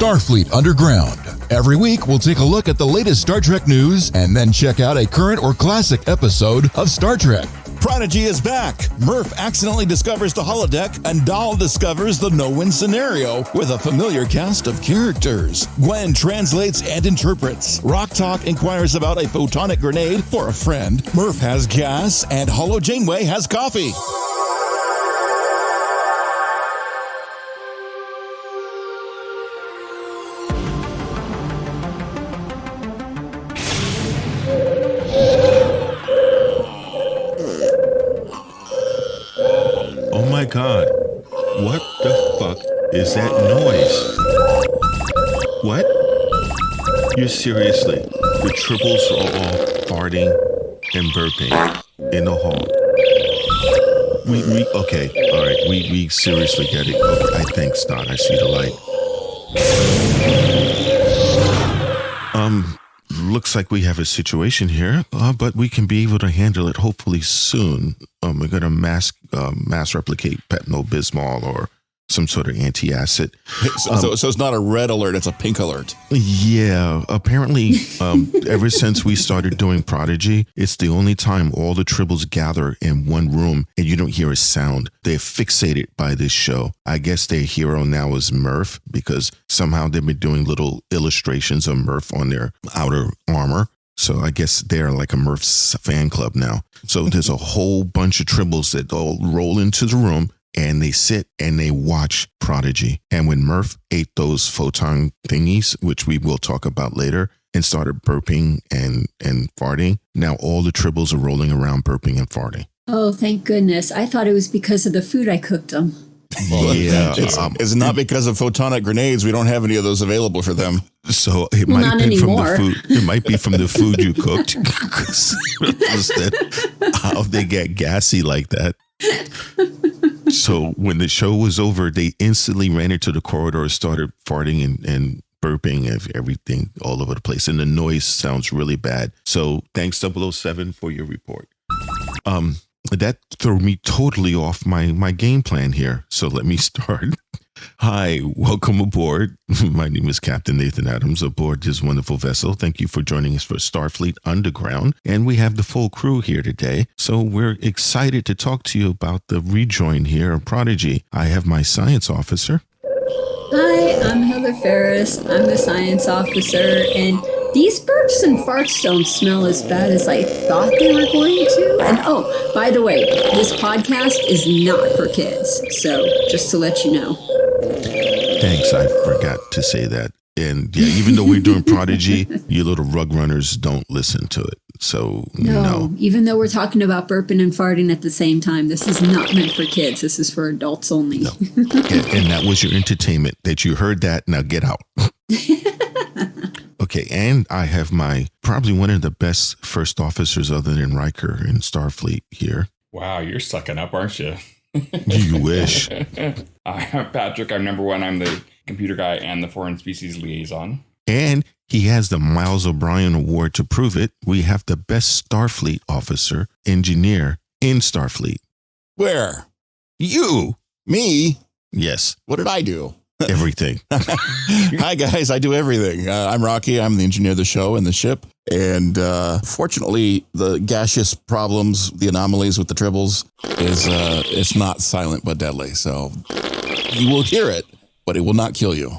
Starfleet Underground. Every week, we'll take a look at the latest Star Trek news and then check out a current or classic episode of Star Trek. Prodigy is back. Murf accidentally discovers the holodeck, and Dahl discovers the no-win scenario with a familiar cast of characters. Gwen translates and interprets. Rok-Tahk inquires about a photonic grenade for a friend. Murf has gas, and Holo-Janeway has coffee. Oh my God, what the fuck is that noise? What? You're seriously, the tribbles are all farting and burping in the hall. Okay, all right, we seriously get it. Okay, I think, Stott, I see the light. Looks like we have a situation here, but we can be able to handle it hopefully soon. We're going to mass replicate Pepto-Bismol or some sort of anti-acid. So it's not a red alert, it's a pink alert. Yeah, apparently ever since we started doing Prodigy, it's the only time all the tribbles gather in one room and you don't hear a sound. They're fixated by this show. I guess their hero now is Murf because somehow they've been doing little illustrations of Murf on their outer armor. So I guess they're like a Murf fan club now. So there's a whole bunch of tribbles that all roll into the room and they sit and they watch Prodigy. And when Murf ate those photon thingies, which we will talk about later, and started burping and farting, now all the tribbles are rolling around burping and farting. Oh, thank goodness. I thought it was because of the food I cooked them. Yeah. It's not because of photonic grenades. We don't have any of those available for them. So it might be from the food. It might be from the food you cooked. How they get gassy like that. So when the show was over, they instantly ran into the corridor, started farting and burping and everything all over the place. And the noise sounds really bad. So thanks 007 for your report. That threw me totally off my game plan here. So let me start. Hi, welcome aboard. My name is Captain Nathan Adams aboard this wonderful vessel. Thank you for joining us for Starfleet Underground. And we have the full crew here today. So we're excited to talk to you about the rejoin here of Prodigy. I have my science officer. Hi, I'm Heather Ferris. I'm the science officer, and these burps and farts don't smell as bad as I thought they were going to. And oh, by the way, this podcast is not for kids. So just to let you know. Thanks, I forgot to say that. And yeah, even though we're doing Prodigy, you little rug runners don't listen to it. So no. Even though we're talking about burping and farting at the same time, this is not meant for kids. This is for adults only. No. And that was your entertainment. That you heard that. Now get out. Okay, and I have my probably one of the best first officers other than Riker in Starfleet here. Wow, you're sucking up, aren't you? You wish. I'm Patrick. I'm number one. I'm the computer guy and the foreign species liaison. And he has the Miles O'Brien Award to prove it. We have the best Starfleet officer, engineer in Starfleet. Where? You. Me? Yes. What did I do? Everything. Hi, guys. I do everything. I'm Rocky. I'm the engineer of the show and the ship. And fortunately, the gaseous problems, the anomalies with the tribbles, it's not silent but deadly. So you will hear it, but it will not kill you.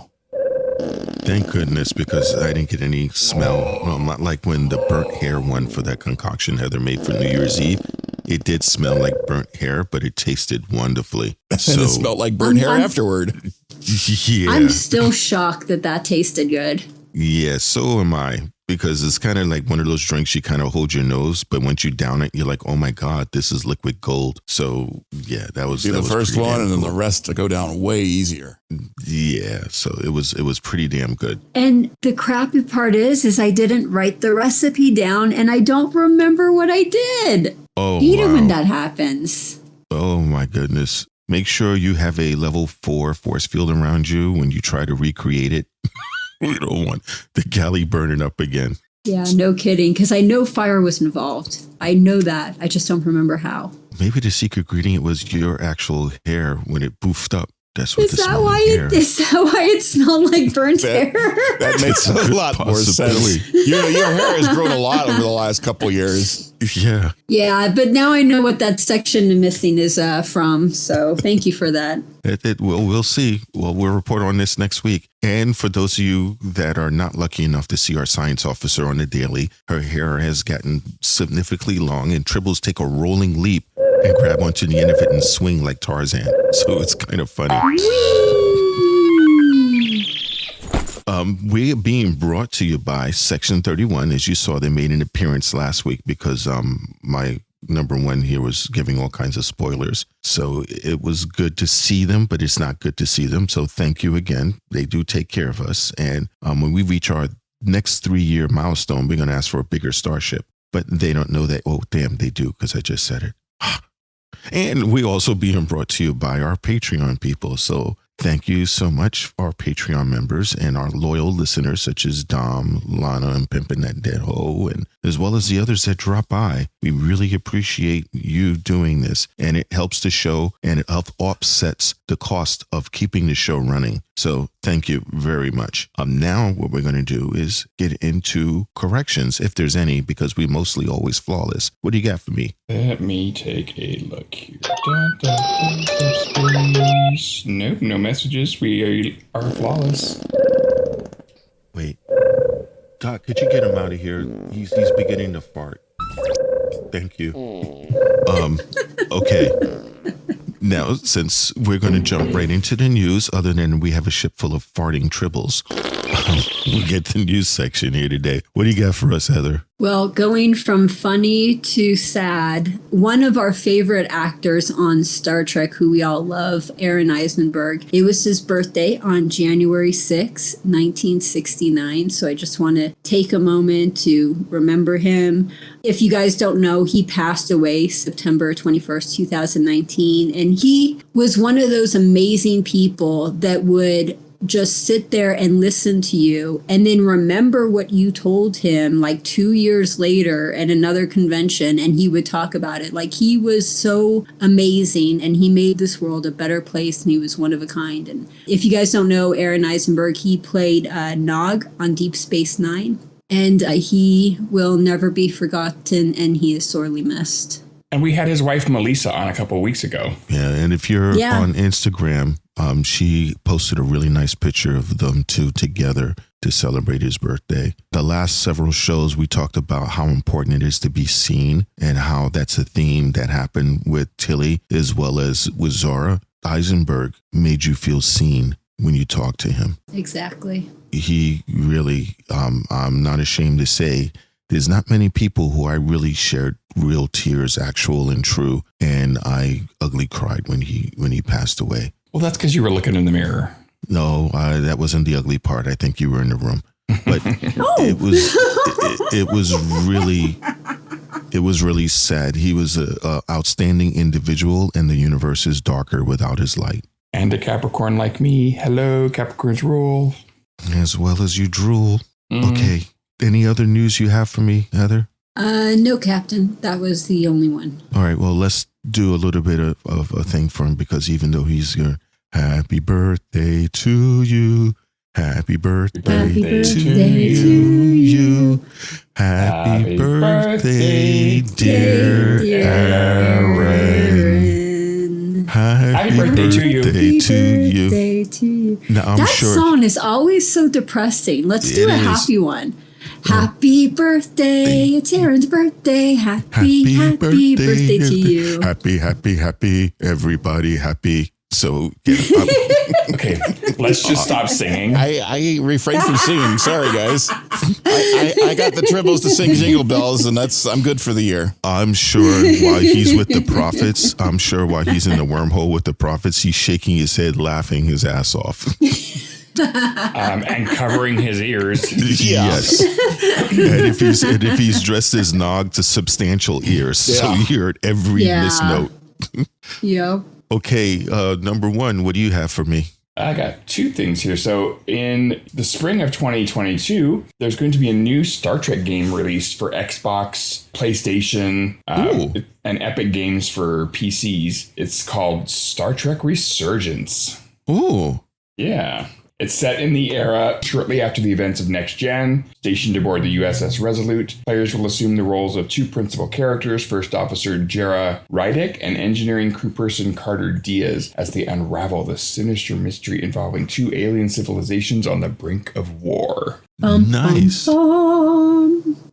Thank goodness, because I didn't get any smell. Well, not like when the burnt hair one for that concoction Heather made for New Year's Eve. It did smell like burnt hair, but it tasted wonderfully. So, and it smelled like burnt hair afterward. Yeah. I'm still shocked that tasted good. Yeah, so am I. Because it's kind of like one of those drinks you kind of hold your nose, but once you down it, you're like, oh my God, this is liquid gold. So yeah, that was the first one, and then the rest to go down way easier. Yeah, so it was pretty damn good. And the crappy part is I didn't write the recipe down, and I don't remember what I did. Oh, hate it when wow. that happens. Oh my goodness. Make sure you have a level 4 force field around you when you try to recreate it. We don't want the galley burning up again. Yeah, no kidding. Because I know fire was involved. I know that. I just don't remember how. Maybe the secret ingredient was your actual hair when it boofed up. That's what Is that why it smelled like burnt hair? That makes a lot more sense. Your hair has grown a lot over the last couple years. Yeah. Yeah, but now I know what that section missing is from. So thank you for that. We'll see. Well, we'll report on this next week. And for those of you that are not lucky enough to see our science officer on the daily, her hair has gotten significantly long, and Tribbles take a rolling leap and grab onto the end of it and swing like Tarzan. So it's kind of funny. We're being brought to you by Section 31. As you saw, they made an appearance last week because my number one here was giving all kinds of spoilers. So it was good to see them, but it's not good to see them. So thank you again. They do take care of us. And when we reach our next 3-year milestone, we're going to ask for a bigger starship. But they don't know that. Oh, damn, they do, because I just said it. And we also being brought to you by our Patreon people. So thank you so much, our Patreon members and our loyal listeners, such as Dom, Lana, and Pimpin' That Dead Ho, and as well as the others that drop by. We really appreciate you doing this, and it helps the show, and it offsets the cost of keeping the show running. So thank you very much. Now what we're going to do is get into corrections, if there's any, because we mostly always flawless. What do you got for me? Let me take a look here. Nope, no messages. We are flawless. Wait. Doc, could you get him out of here? He's beginning to fart. Thank you. Okay. Now, since we're going to jump right into the news, other than we have a ship full of farting tribbles, we'll get the news section here today. What do you got for us, Heather? Well, going from funny to sad, one of our favorite actors on Star Trek, who we all love, Aaron Eisenberg, it was his birthday on January 6, 1969. So I just want to take a moment to remember him. If you guys don't know, he passed away September 21st, 2019. And he was one of those amazing people that would just sit there and listen to you and then remember what you told him like 2 years later at another convention, and he would talk about it. Like, he was so amazing and he made this world a better place, and he was one of a kind. And if you guys don't know Aaron Eisenberg, he played Nog on Deep Space Nine, and he will never be forgotten, and he is sorely missed. And we had his wife Malissa on a couple of weeks ago. Yeah, and if you're on Instagram, she posted a really nice picture of them two together to celebrate his birthday. The last several shows, we talked about how important it is to be seen and how that's a theme that happened with Tilly as well as with Zora. Eisenberg made you feel seen when you talked to him. Exactly. He really, I'm not ashamed to say, there's not many people who I really shared real tears, actual and true, and I ugly cried when he passed away. Well, that's because you were looking in the mirror. No, that wasn't the ugly part. I think you were in the room, but it was really sad. He was a outstanding individual, and the universe is darker without his light. And a Capricorn like me. Hello, Capricorns rule. As well as you drool. Okay. Any other news you have for me, Heather? No, Captain. That was the only one. All right. Well, let's do a little bit of a thing for him, because even though he's here, happy birthday to you. Happy birthday to you. Happy birthday, dear Aaron. Happy birthday to you. Now, that song is always so depressing. Let's do a happy one. Happy birthday, it's Aaron's birthday. Happy birthday to you. Happy, everybody happy. So, yeah. Okay, let's just stop singing. I refrained from singing. Sorry, guys. I got the Tribbles to sing Jingle Bells, and I'm good for the year. I'm sure while he's with the prophets, while he's in the wormhole with the prophets, he's shaking his head, laughing his ass off. And covering his ears. Yes. And if he's dressed as Nog, to substantial ears, so you hear it every misnote. Yep. Okay, number one, what do you have for me? I got two things here. So in the spring of 2022, there's going to be a new Star Trek game released for Xbox, PlayStation, and Epic Games for PCs. It's called Star Trek Resurgence. Ooh. Yeah. It's set in the era shortly after the events of Next Gen. Stationed aboard the USS Resolute, players will assume the roles of two principal characters, First Officer Jara Rydick and engineering crewperson Carter Diaz, as they unravel the sinister mystery involving two alien civilizations on the brink of war. Nice.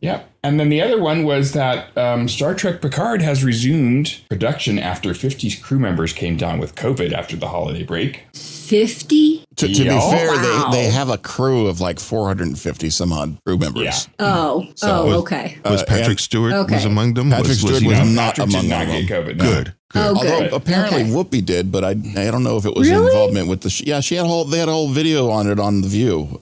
Yep. And then the other one was that Star Trek Picard has resumed production after 50 crew members came down with COVID after the holiday break. 50? To be fair, they have a crew of like 450 some odd crew members. Yeah. Okay. Was Patrick Stewart was among them? Patrick Stewart was not Patrick among did not them. get COVID. No. Good. Oh, Although good. apparently Whoopi did, but I don't know if it was involvement with the. She had they had a whole video on it on The View.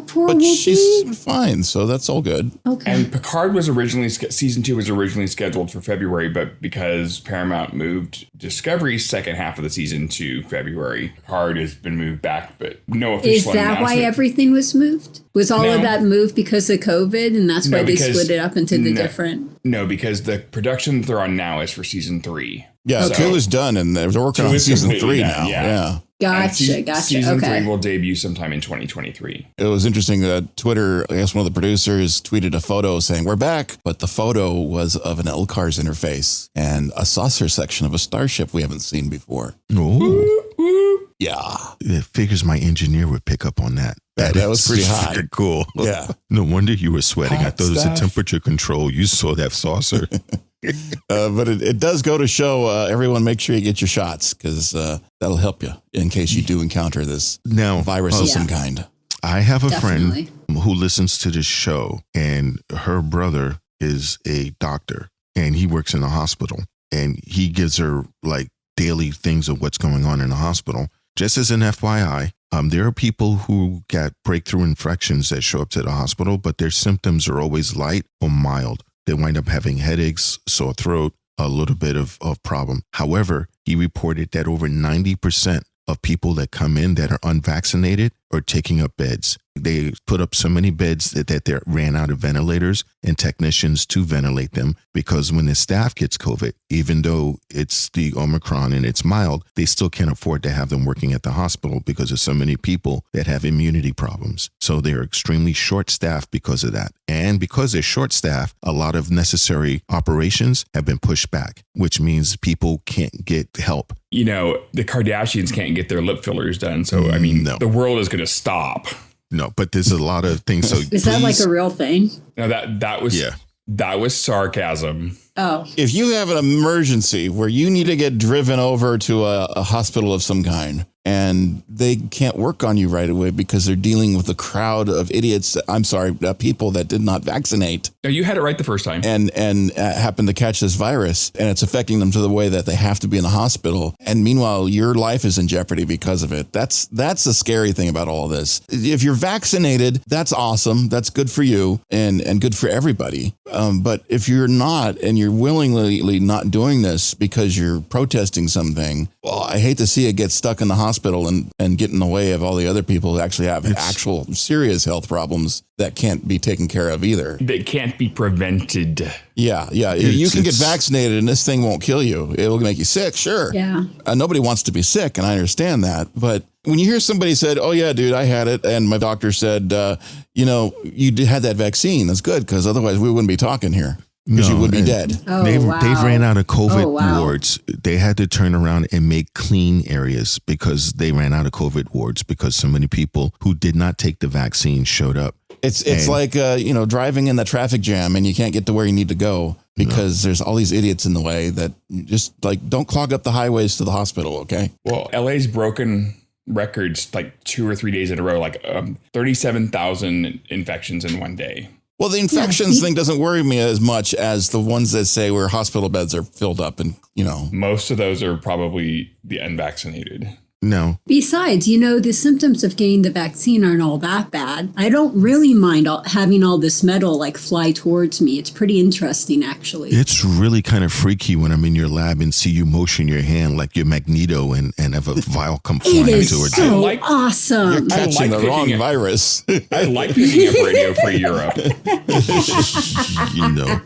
Poor but Whoopi. she's fine, so that's all good. Okay. And Picard was originally, season 2 was originally scheduled for February, but because Paramount moved Discovery's second half of the season to February, Picard has been moved back, but no official Is that announcement. why everything was moved? Was all of that moved because of COVID, and that's why they split it up into the different? No, because the production that they're on now is for season 3. Yeah, So- 2 is done, and they're working 2 on is season completely 3 done, now. yeah. Yeah. Gotcha. Season Okay. 3 will debut sometime in 2023. It was interesting that Twitter, I guess one of the producers tweeted a photo saying, "We're back." But the photo was of an LCARS interface and a saucer section of a starship we haven't seen before. Oh. Yeah. It figures my engineer would pick up on that. That was pretty hot. Freaking cool. Yeah. No wonder you were sweating. I Hot thought it was a stuff. temperature control. You saw that saucer. But it does go to show everyone make sure you get your shots because that'll help you in case you do encounter this Now, virus of some kind. I have a Definitely. friend who listens to this show, and her brother is a doctor, and he works in a hospital, and he gives her like daily things of what's going on in the hospital. Just as an FYI, there are people who got breakthrough infections that show up to the hospital, but their symptoms are always light or mild. They wind up having headaches, sore throat, a little bit of problem. However, he reported that over 90% of people that come in that are unvaccinated are taking up beds. They put up so many beds that they ran out of ventilators and technicians to ventilate them, because when the staff gets COVID, even though it's the Omicron and it's mild, they still can't afford to have them working at the hospital because there's so many people that have immunity problems. So they're extremely short-staffed because of that. And because they're short-staffed, a lot of necessary operations have been pushed back, which means people can't get help. You know, the Kardashians can't get their lip fillers done. So, I mean, No. the world is going to stop. No, but there's a lot of things. So Is that like a real thing? No, that was sarcasm. Oh, If you have an emergency where you need to get driven over to a hospital of some kind and they can't work on you right away because they're dealing with a crowd of idiots, people that did not vaccinate No, you had it right the first time. and happen to catch this virus, and it's affecting them to the way that they have to be in the hospital. And meanwhile, your life is in jeopardy because of it. That's the scary thing about all of this. If you're vaccinated, that's awesome. That's good for you and good for everybody. But if you're not, and you're willingly not doing this because you're protesting something, well, I hate to see it get stuck in the hospital and get in the way of all the other people who actually have actual serious health problems that can't be taken care of either. They can't be prevented. Yeah. You can get vaccinated and this thing won't kill you. It will make you sick, sure. yeah. Nobody wants to be sick, and I understand that. But when you hear somebody said, "Oh yeah, dude, I had it," and my doctor said, you had that vaccine, that's good, because otherwise we wouldn't be talking here. Because you would be dead. Oh, They've wow. ran out of COVID Oh, wow. wards. They had to turn around and make clean areas because they ran out of COVID wards because so many people who did not take the vaccine showed up. It's like driving in the traffic jam and you can't get to where you need to go because there's all these idiots in the way that just like don't clog up the highways to the hospital. Okay. Well, LA's broken records like 2 or 3 days in a row, like 37,000 infections in one day. Well, the infections thing doesn't worry me as much as the ones that say where hospital beds are filled up and, Most of those are probably the unvaccinated. No. Besides, the symptoms of getting the vaccine aren't all that bad. I don't really mind having all this metal like fly towards me. It's pretty interesting, actually. It's really kind of freaky when I'm in your lab and see you motion your hand like you're Magneto and have a vial come flying It is towards so you. awesome. you're catching the wrong virus. I like picking up Radio Free Europe. You know.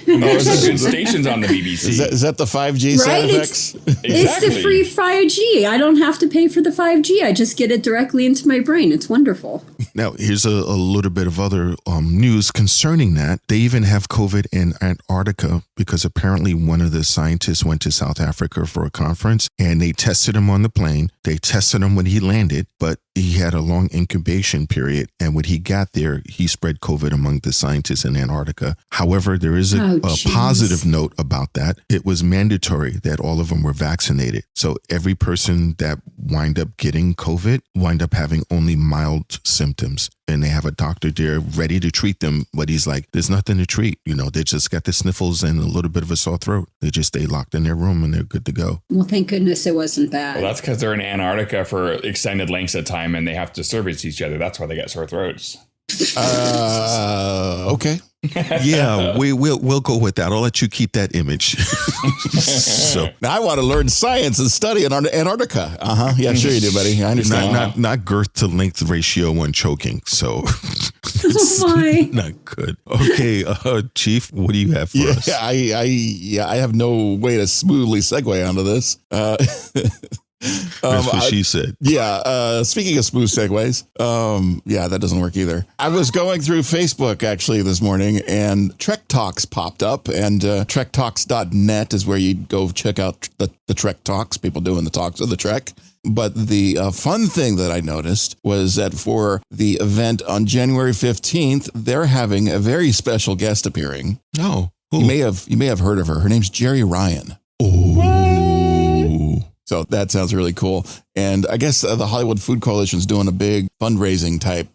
There's some good stations on the BBC. Is that the 5G sound effects? It's the free 5G. I don't have to pay for the 5G. I just get it directly into my brain. It's wonderful. Now, here's a little bit of other news concerning that. They even have COVID in Antarctica because apparently one of the scientists went to South Africa for a conference and they tested him on the plane. They tested him when he landed, but he had a long incubation period. And when he got there, he spread COVID among the scientists in Antarctica. However, there is a positive note about that. It was mandatory that all of them were vaccinated. So every person that wind up getting COVID wind up having only mild symptoms. And they have a doctor there ready to treat them. But he's like, there's nothing to treat. They just got the sniffles and a little bit of a sore throat. They just stay locked in their room and they're good to go. Well, thank goodness it wasn't bad. Well, that's because they're in Antarctica for extended lengths of time and they have to service each other. That's why they get sore throats. Okay. Yeah, we'll go with that. I'll let you keep that image. So now I want to learn science and study in Antarctica. Yeah, sure you do, buddy. I understand. Not girth to length ratio when choking. So Oh my. not good. Okay, Chief, what do you have for us? I have no way to smoothly segue onto this. That's what she said. Yeah. Speaking of smooth segues, that doesn't work either. I was going through Facebook actually this morning and Trek Talks popped up and trektalks.net is where you go check out the Trek Talks, people doing the talks of the Trek. But the fun thing that I noticed was that for the event on January 15th, they're having a very special guest appearing. Oh, you may have heard of her. Her name's Jerry Ryan. So that sounds really cool. And I guess the Hollywood Food Coalition is doing a big fundraising type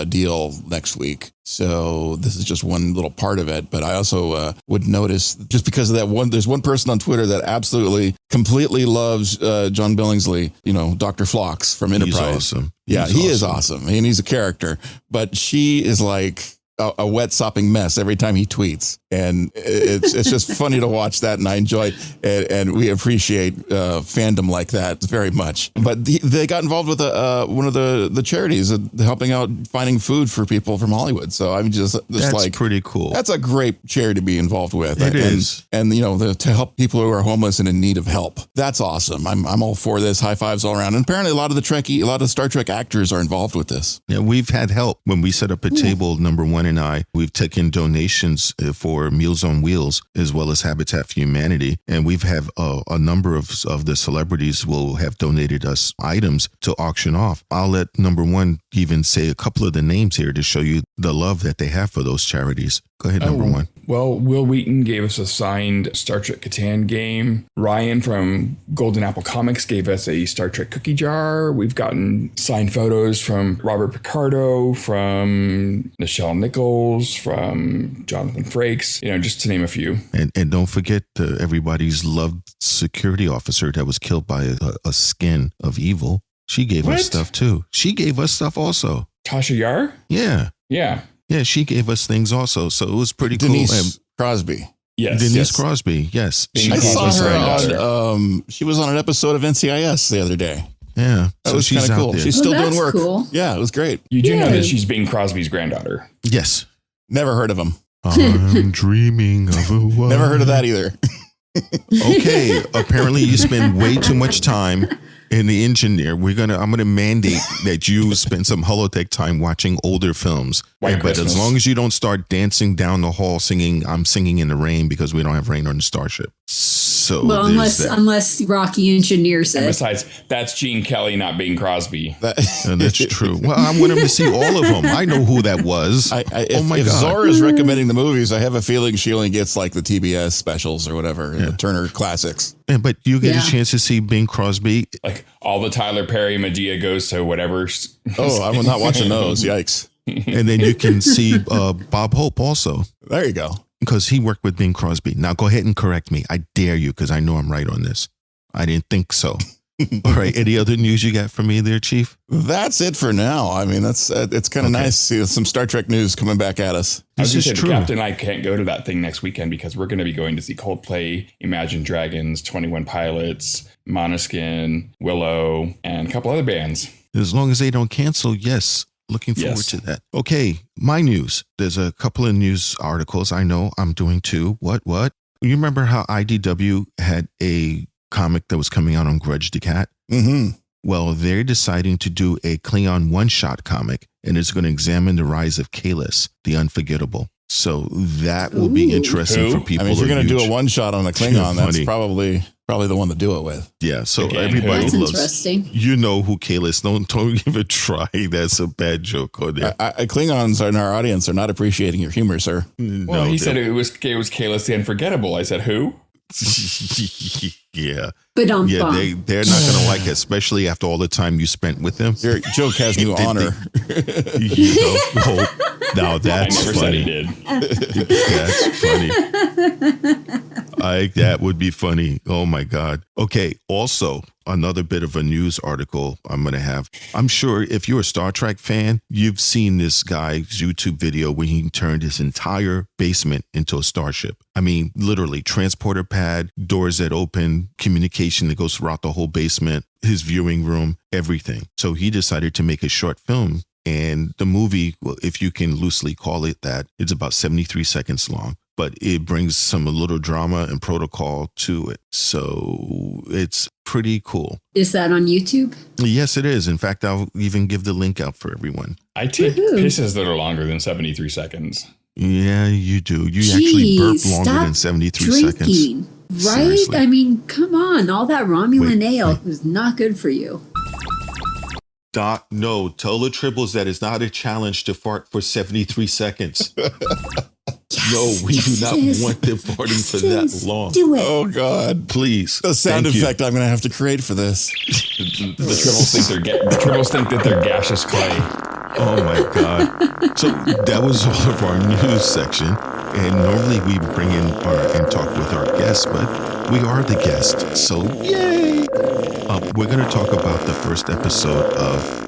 deal next week. So this is just one little part of it. But I also would notice just because of that there's one person on Twitter that absolutely, completely loves John Billingsley, Dr. Phlox from Enterprise. He's awesome. Yeah, he is awesome. And he's a character. But she is like a wet sopping mess every time he tweets. And it's just funny to watch that. And I enjoy it. And we appreciate fandom like that very much. But they got involved with one of the charities helping out finding food for people from Hollywood. So I'm just that's like pretty cool. That's a great charity to be involved with. It is. And to help people who are homeless and in need of help. That's awesome. I'm all for this. High fives all around. And apparently a lot of Star Trek actors are involved with this. Yeah, we've had help when we set up a table. Number one and I, we've taken donations for Meals on Wheels as well as Habitat for Humanity, and we've have a number of the celebrities will have donated us items to auction off. I'll let number one even say a couple of the names here to show you the love that they have for those charities. Go ahead, number one. Well, Will Wheaton gave us a signed Star Trek Catan game. Ryan from Golden Apple Comics gave us a Star Trek cookie jar. We've gotten signed photos from Robert Picardo, from Nichelle Nichols, from Jonathan Frakes, just to name a few. And don't forget everybody's loved security officer that was killed by a skin of evil. She gave us stuff too. She gave us stuff also. Tasha Yar? Yeah. Yeah. Yeah, she gave us things also, so it was pretty Denise Crosby. Yes. Denise Crosby, yes. I saw her on, she was on an episode of NCIS the other day. Yeah. That was kind of cool. She's still doing work. Cool. Yeah, it was great. You do know that she's Bing Crosby's granddaughter. Yes. Never heard of him. I'm dreaming of a while. Never heard of that either. Okay, apparently you spend way too much time in the engine there. I'm gonna mandate that you spend some holodeck time watching older films. But as long as you don't start dancing down the hall singing "I'm Singing in the Rain" because we don't have rain on the starship. So unless Rocky engineers it. And besides, that's Gene Kelly, not Bing Crosby. That's true. Well, I want him to see all of them. I know who that was. If Zora is recommending the movies, I have a feeling she only gets like the TBS specials or whatever, the Turner Classics. Yeah, but you get a chance to see Bing Crosby. Like all the Tyler Perry Medea goes to whatever. Oh, I'm not watching those. Yikes. And then you can see Bob Hope also. There you go. Because he worked with Bing Crosby. Now go ahead and correct me. I dare you, because I know I'm right on this. I didn't think so. All right. Any other news you got for me there, Chief? That's it for now. I mean, it's kind of nice to see some Star Trek news coming back at us. This is true. Captain and I can't go to that thing next weekend because we're going to be going to see Coldplay, Imagine Dragons, 21 Pilots, Måneskin, Willow, and a couple other bands. As long as they don't cancel, yes. Looking forward to that. Okay, my news. There's a couple of news articles I know I'm doing too. What? You remember how IDW had a comic that was coming out on Grudge the Cat? Mm-hmm. Well, they're deciding to do a Klingon one-shot comic, and it's going to examine the rise of Kahless, the Unforgettable. So that will be interesting for people. I mean, if you're going to do a one-shot on a Klingon, that's probably the one to do it with. Yeah, so everybody that's looks. Interesting. You know who Kahless? Don't even try. That's a bad joke on there. Klingons in our audience are not appreciating your humor, sir. Well, he said it was Kahless the Unforgettable. I said, who? Yeah. But they're not going to like it, especially after all the time you spent with them. Your joke has new honor. Now that's I never funny. said he did. That's funny. That would be funny. Oh my God. Okay. Also, another bit of a news article I'm going to have. I'm sure if you're a Star Trek fan, you've seen this guy's YouTube video where he turned his entire basement into a starship. I mean, literally transporter pad, doors that open, communication that goes throughout the whole basement, his viewing room, everything. So he decided to make a short film. And the movie, well, if you can loosely call it that, it's about 73 seconds long. But it brings some a little drama and protocol to it. So it's pretty cool. Is that on YouTube? Yes, it is. In fact, I'll even give the link out for everyone. I take pisses that are longer than 73 seconds. Yeah, you do. You actually burp longer than 73 seconds. Right? Seriously. I mean, come on. All that Romulan ale was not good for you. Doc, no. Tell the Tribbles that it's not a challenge to fart for 73 seconds. No, we do not want them farting for that long. Do it. Oh, God. Please. The sound effect I'm going to have to create for this. The Tribbles think that they're gaseous clay. Oh, my God. So that was all of our news section. And normally we bring in and talk with our guests, but we are the guest. So, yay. We're going to talk about the first episode of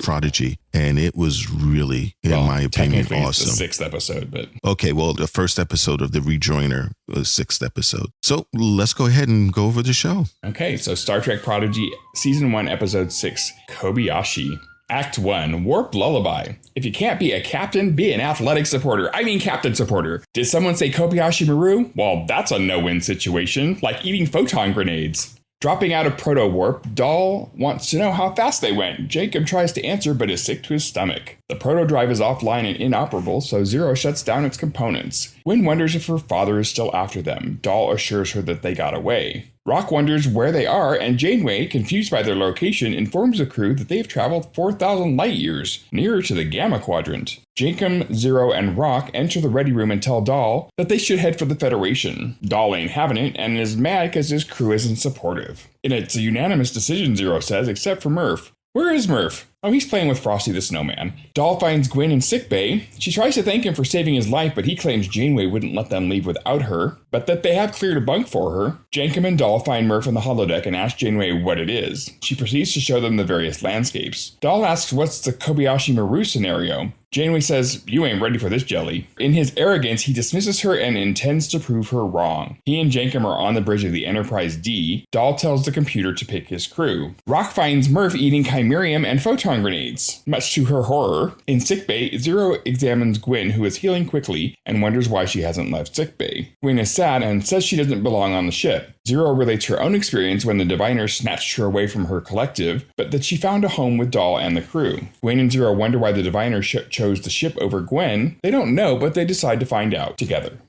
Prodigy, and it was really, in my opinion, awesome. It's the 6th episode, but okay, well, the first episode of the Rejoiner was 6th episode. So let's go ahead and go over the show. Okay, so Star Trek Prodigy, Season 1, Episode 6, Kobayashi. Act 1, Warp Lullaby. If you can't be a captain, be an athletic supporter. I mean captain supporter. Did someone say Kobayashi Maru? Well, that's a no-win situation, like eating photon grenades. Dropping out of proto-warp, Dahl wants to know how fast they went. Jacob tries to answer, but is sick to his stomach. The proto-drive is offline and inoperable, so Zero shuts down its components. Gwen wonders if her father is still after them. Dahl assures her that they got away. Rok wonders where they are, and Janeway, confused by their location, informs the crew that they've traveled 4,000 light years, nearer to the Gamma Quadrant. Jacob, Zero, and Rok enter the ready room and tell Dahl that they should head for the Federation. Dahl ain't having it, and is mad because his crew isn't supportive. And it's a unanimous decision, Zero says, except for Murf. Where is Murf? Oh, he's playing with Frosty the Snowman. Dahl finds Gwen in sickbay. She tries to thank him for saving his life, but he claims Janeway wouldn't let them leave without her, but that they have cleared a bunk for her. Jankum and Dahl find Murf in the holodeck and ask Janeway what it is. She proceeds to show them the various landscapes. Dahl asks what's the Kobayashi Maru scenario. Janeway says, you ain't ready for this jelly. In his arrogance, he dismisses her and intends to prove her wrong. He and Jankum are on the bridge of the Enterprise D. Dahl tells the computer to pick his crew. Rok finds Murf eating chimerium and photon grenades. Much to her horror, in sickbay, Zero examines Gwen, who is healing quickly, and wonders why she hasn't left sickbay. Gwen is sad and says she doesn't belong on the ship. Zero relates her own experience when the Diviners snatched her away from her collective, but that she found a home with Dahl and the crew. Gwen and Zero wonder why the Diviners chose the ship over Gwen. They don't know, but they decide to find out together.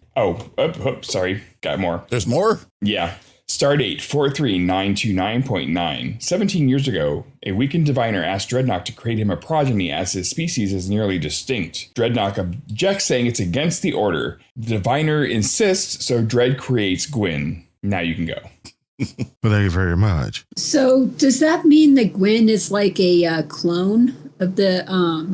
Sorry, got more. There's more? Yeah. Stardate 43929.9. 17 years ago, a weakened diviner asked Dreadnought to create him a progeny as his species is nearly distinct. Dreadnought objects, saying it's against the order. The diviner insists, so Dread creates Gwen. Now you can go. Well, thank you very much. So does that mean that Gwen is like a clone of the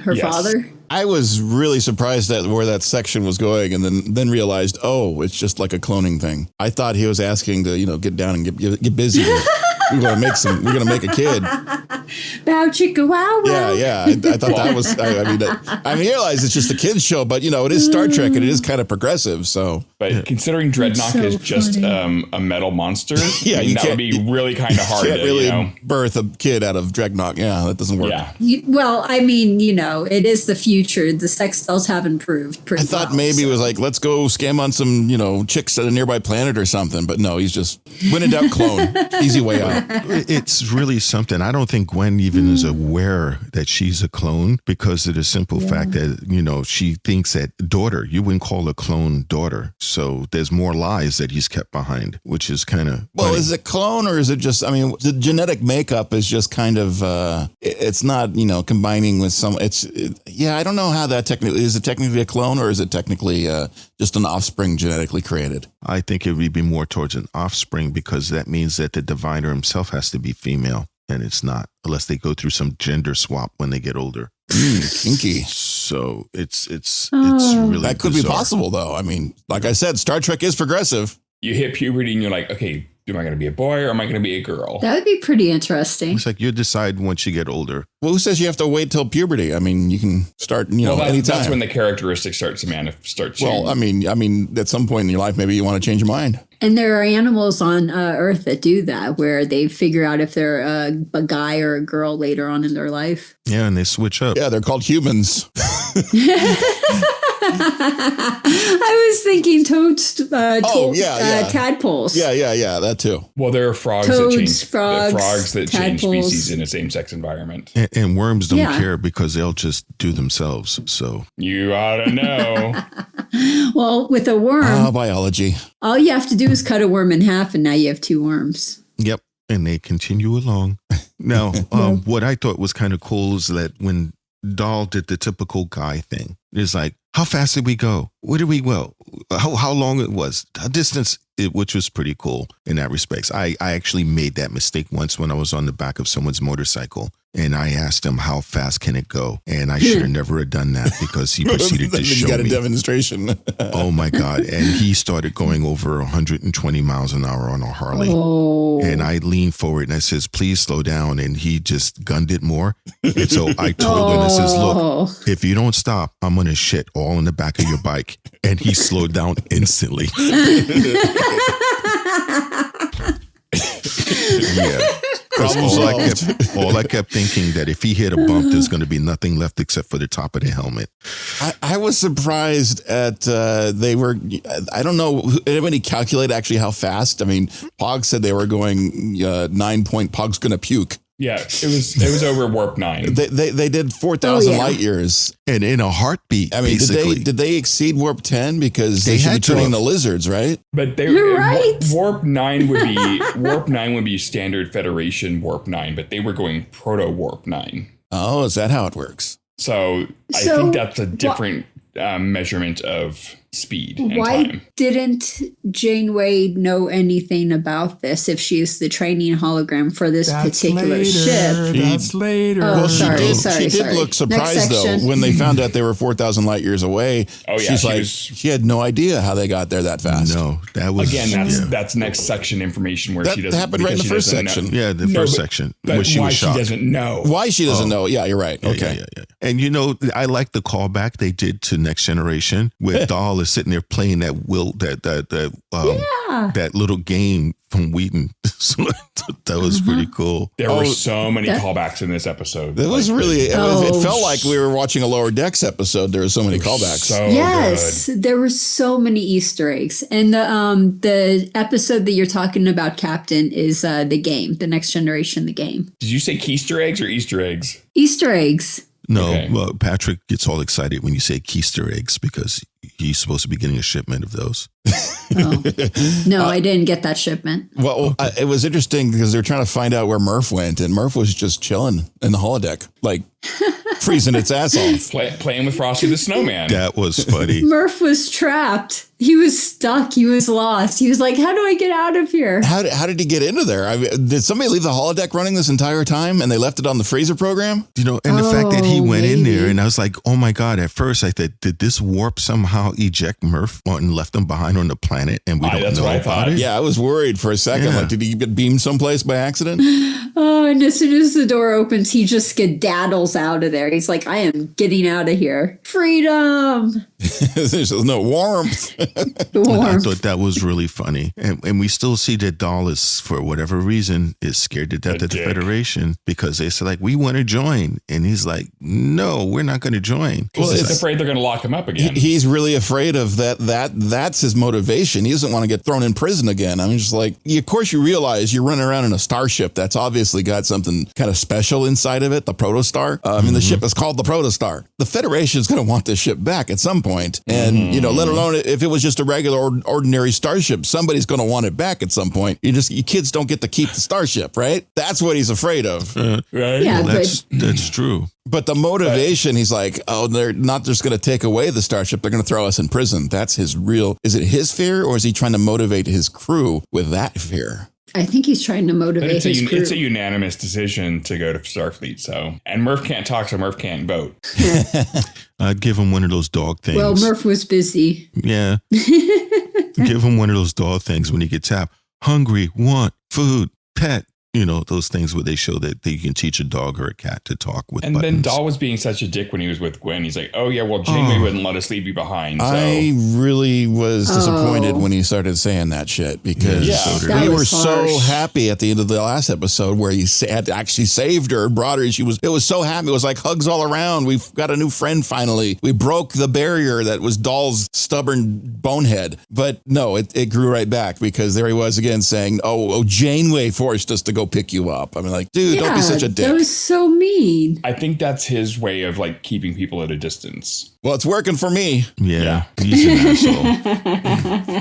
her father? I was really surprised at where that section was going, and then realized, oh, it's just like a cloning thing. I thought he was asking to, get down and get busy. We're gonna make a kid. Bow chicka wow wow. Yeah. I thought that was. I realize it's just a kids show, but it is Star Trek and it is kind of progressive. So, but considering Dreadnought so is just funny. A metal monster, you that would be really kind of hard. Can't really to, birth a kid out of Dreadnought. Yeah, that doesn't work. Yeah. It is the future. The sex dolls have improved. I thought maybe it was like, let's go scam on some, chicks at a nearby planet or something. But no, he's just when in doubt, clone. Easy way out. It's really something. I don't think Gwen even is aware that she's a clone because of the simple fact that, she thinks that daughter, you wouldn't call a clone daughter. So there's more lies that he's kept behind, which is kind of. Well, is it clone or is it just, the genetic makeup is just kind of, it's not, combining with some, I don't know how that technically, is it technically a clone or is it technically just an offspring genetically created? I think it would be more towards an offspring because that means that the diviner himself has to be female and it's not unless they go through some gender swap when they get older. Kinky. So it's really that could bizarre. be possible though. Like I said, Star Trek is progressive. You hit puberty and you're like, okay, am I going to be a boy or am I going to be a girl? That would be pretty interesting. It's like you decide once you get older. Well, who says you have to wait till puberty? You can start, anytime. That's when the characteristics start changing. Well, at some point in your life, maybe you want to change your mind. And there are animals on Earth that do that, where they figure out if they're a guy or a girl later on in their life. Yeah, and they switch up. Yeah, they're called humans. I was thinking tadpoles. Yeah, that too. Well, there are frogs that change species in a same-sex environment. And worms don't care because they'll just do themselves. So you ought to know. Well, with a worm, biology. All you have to do is cut a worm in half, and now you have two worms. Yep, and they continue along. Now, what I thought was kind of cool is that when Dahl did the typical guy thing, it's like, how fast did we go? Where did we go? How long it was? A distance, which was pretty cool in that respect. I actually made that mistake once when I was on the back of someone's motorcycle. And I asked him, how fast can it go? And I should have never have done that because he proceeded to show me. You got a demonstration. Oh, my God. And he started going over 120 miles an hour on a Harley. Oh. And I leaned forward and I says, please slow down. And he just gunned it more. And so I told him, I says, look, if you don't stop, I'm going to shit all in the back of your bike. And he slowed down instantly. Yeah. All I kept thinking that if he hit a bump, there's going to be nothing left except for the top of the helmet. I was surprised at they were. I don't know. Anybody calculate actually how fast? Pog said they were going 9 point. Pog's going to puke. Yeah, it was over warp 9. They did 4,000 light years, and in a heartbeat. Did they exceed warp 10 because they should be turning the lizards, right? But You're right. Warp 9 would be standard Federation warp 9, but they were going proto warp 9. Oh, is that how it works? So I think that's a different measurement of speed and time. Didn't Janeway know anything about this if she's the training hologram for this particular ship? That's later. Oh, She did look surprised though when they found out they were 4,000 light years away. Oh yeah, she had no idea how they got there that fast. No, that was that's next section information where that she doesn't. Happened right in the first section. Yeah, the first section where she was shocked. She doesn't know. Why she doesn't know? Yeah, you're right. Okay. Yeah. And I like the callback they did to Next Generation where Dahl is sitting there playing that little game from Wheaton. So that was pretty cool. There were so many callbacks in this episode. It was really. It felt like we were watching a Lower Decks episode. There were so many callbacks. Good. There were so many Easter eggs, and the episode that you're talking about, Captain, is the game, the Next Generation, the game. Did you say Keister eggs or Easter eggs? Easter eggs. No, Okay. Well, Patrick gets all excited when you say Keister eggs because he's supposed to be getting a shipment of those. Oh. No, I didn't get that shipment. Well, it was interesting because they were trying to find out where Murf went, and Murf was just chilling in the holodeck. Like, freezing its ass off. Playing with Frosty the Snowman. That was funny. Murf was trapped. He was stuck. He was lost. He was like, how do I get out of here? How did he get into there? I mean, did somebody leave the holodeck running this entire time and they left it on the freezer program? You know, and the fact that he went in maybe. there and I was like, oh my God, at first I thought, did this warp somehow eject Murf and left him behind on the planet and we don't that's know what I about thought. it? Yeah, I was worried for a second. Yeah. Like, did he get beamed someplace by accident? Oh, and as soon as the door opens, he just skedaddles out of there. He's like, I am getting out of here. Freedom. There's no warmth. I thought that was really funny. And we still see that Dahl is, for whatever reason, is scared to death of the Federation because they said, like, we want to join. And he's like, no, we're not going to join. Well, He's he's like, afraid they're going to lock him up again. He's really afraid of that. That's his motivation. He doesn't want to get thrown in prison again. I mean, just like, of course you realize you're running around in a starship that's obviously got something kind of special inside of it, the Protostar. I mean, the ship is called the Protostar. The Federation is going to want this ship back at some point. And, you know, let alone if it was just a regular ordinary starship, somebody's going to want it back at some point. You kids don't get to keep the starship, right? That's what he's afraid of. Right? Yeah, well, but that's true. But the motivation, he's like, oh, they're not just going to take away the starship. They're going to throw us in prison. That's his real. Is it his fear or is he trying to motivate his crew with that fear? I think he's trying to motivate his crew. It's a unanimous decision to go to Starfleet. So, and Murf can't talk, so Murf can't vote. I'd give him one of those dog things. Well, Murf was busy. Yeah. Give him one of those dog things when he gets tapped. Hungry, want, food, pet. You know, those things where they show that you can teach a dog or a cat to talk with and buttons. then Dahl was being such a dick when he was with Gwen. He's like, oh, yeah, well, Janeway wouldn't let us leave you behind. So. I really was disappointed when he started saying that shit because That we were was so harsh. happy at the end of the last episode where he had actually saved her, brought her. It was so happy. It was like hugs all around. We've got a new friend finally. We broke the barrier that was Dahl's stubborn bonehead. But no, it grew right back because there he was again saying, oh, Janeway forced us to go pick you up. I mean, like, dude, don't be such a dick. That was so mean. I think that's his way of like keeping people at a distance. Well, it's working for me. Yeah. He's an asshole.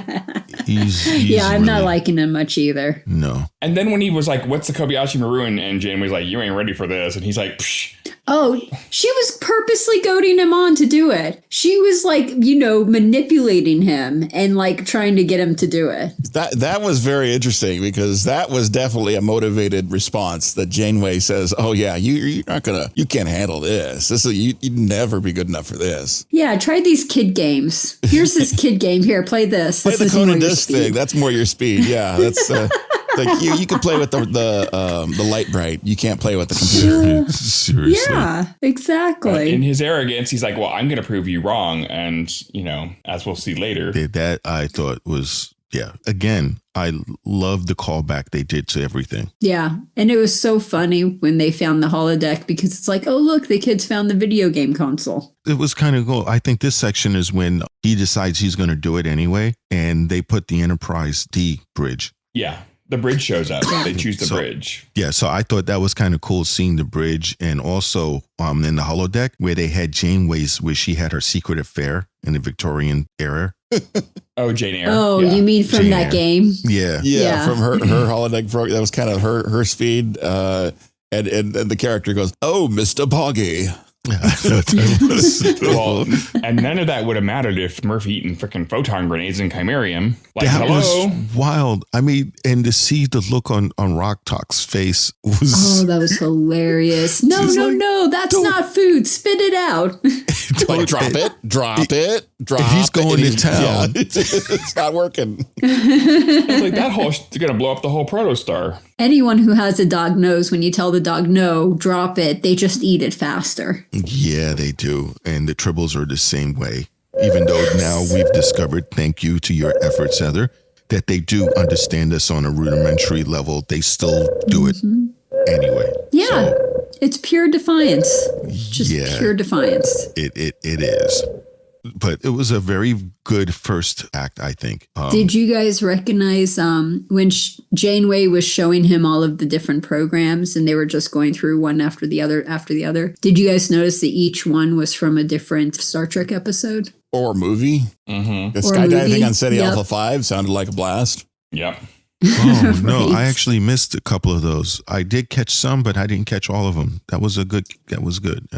He's I'm not really- liking him much either. No. And then when he was like, what's the Kobayashi Maroon? And Janeway's like, you ain't ready for this. And he's like, psh. Oh, she was purposely goading him on to do it. She was like, manipulating him and like trying to get him to do it. That was very interesting because that was definitely a motivated response that Janeway says, oh yeah, you can't handle this. You'd never be good enough for this. Yeah, try these kid games. Here's this kid game. Here, play this. Play This the is cone more and your disc speed. thing. That's more your speed. Yeah, that's like you can play with the light bright. You can't play with the computer. Seriously. Yeah, exactly. In his arrogance, he's like, well, I'm going to prove you wrong. And, as we'll see later. That I thought was, again, I love the callback they did to everything. Yeah, and it was so funny when they found the holodeck because it's like, oh, look, the kids found the video game console. It was kind of cool. I think this section is when he decides he's going to do it anyway. And they put the Enterprise D bridge. Yeah. The bridge shows up. They choose the bridge. Yeah, so I thought that was kind of cool seeing the bridge and also in the holodeck where they had Janeway's, where she had her secret affair in the Victorian era. Oh, Jane Eyre. Oh, Yeah. you mean from Jane that Eyre. game? Yeah. Yeah, from her holodeck program. That was kind of her speed. And the character goes, oh, Mr. Boggy. Well, and none of that would have mattered if Murphy eaten freaking photon grenades in Chimerium. Like, That hello. was wild. I mean, and to see the look on Rok-Tahk's face was... Oh, that was hilarious. No, It's no, like, no, that's not food. Spit it out. Like, drop it. If he's going to town. It's not working. It's like that whole going to blow up the whole protostar. Anyone who has a dog knows when you tell the dog, no, drop it, they just eat it faster. Yeah, they do. And the Tribbles are the same way. Even though now we've discovered, thank you to your efforts, Heather, that they do understand us on a rudimentary level, they still do it anyway. Yeah, So, it's pure defiance. Just Yeah. pure defiance. it is. But it was a very good first act, I think. Did you guys recognize when Janeway was showing him all of the different programs and they were just going through one after the other? Did you guys notice that each one was from a different Star Trek episode? Or movie. Mm-hmm. The Or skydiving movie. on SETI Yep. Alpha 5 sounded like a blast. Yep. Oh, no, Right. I actually missed a couple of those. I did catch some, but I didn't catch all of them. That was good.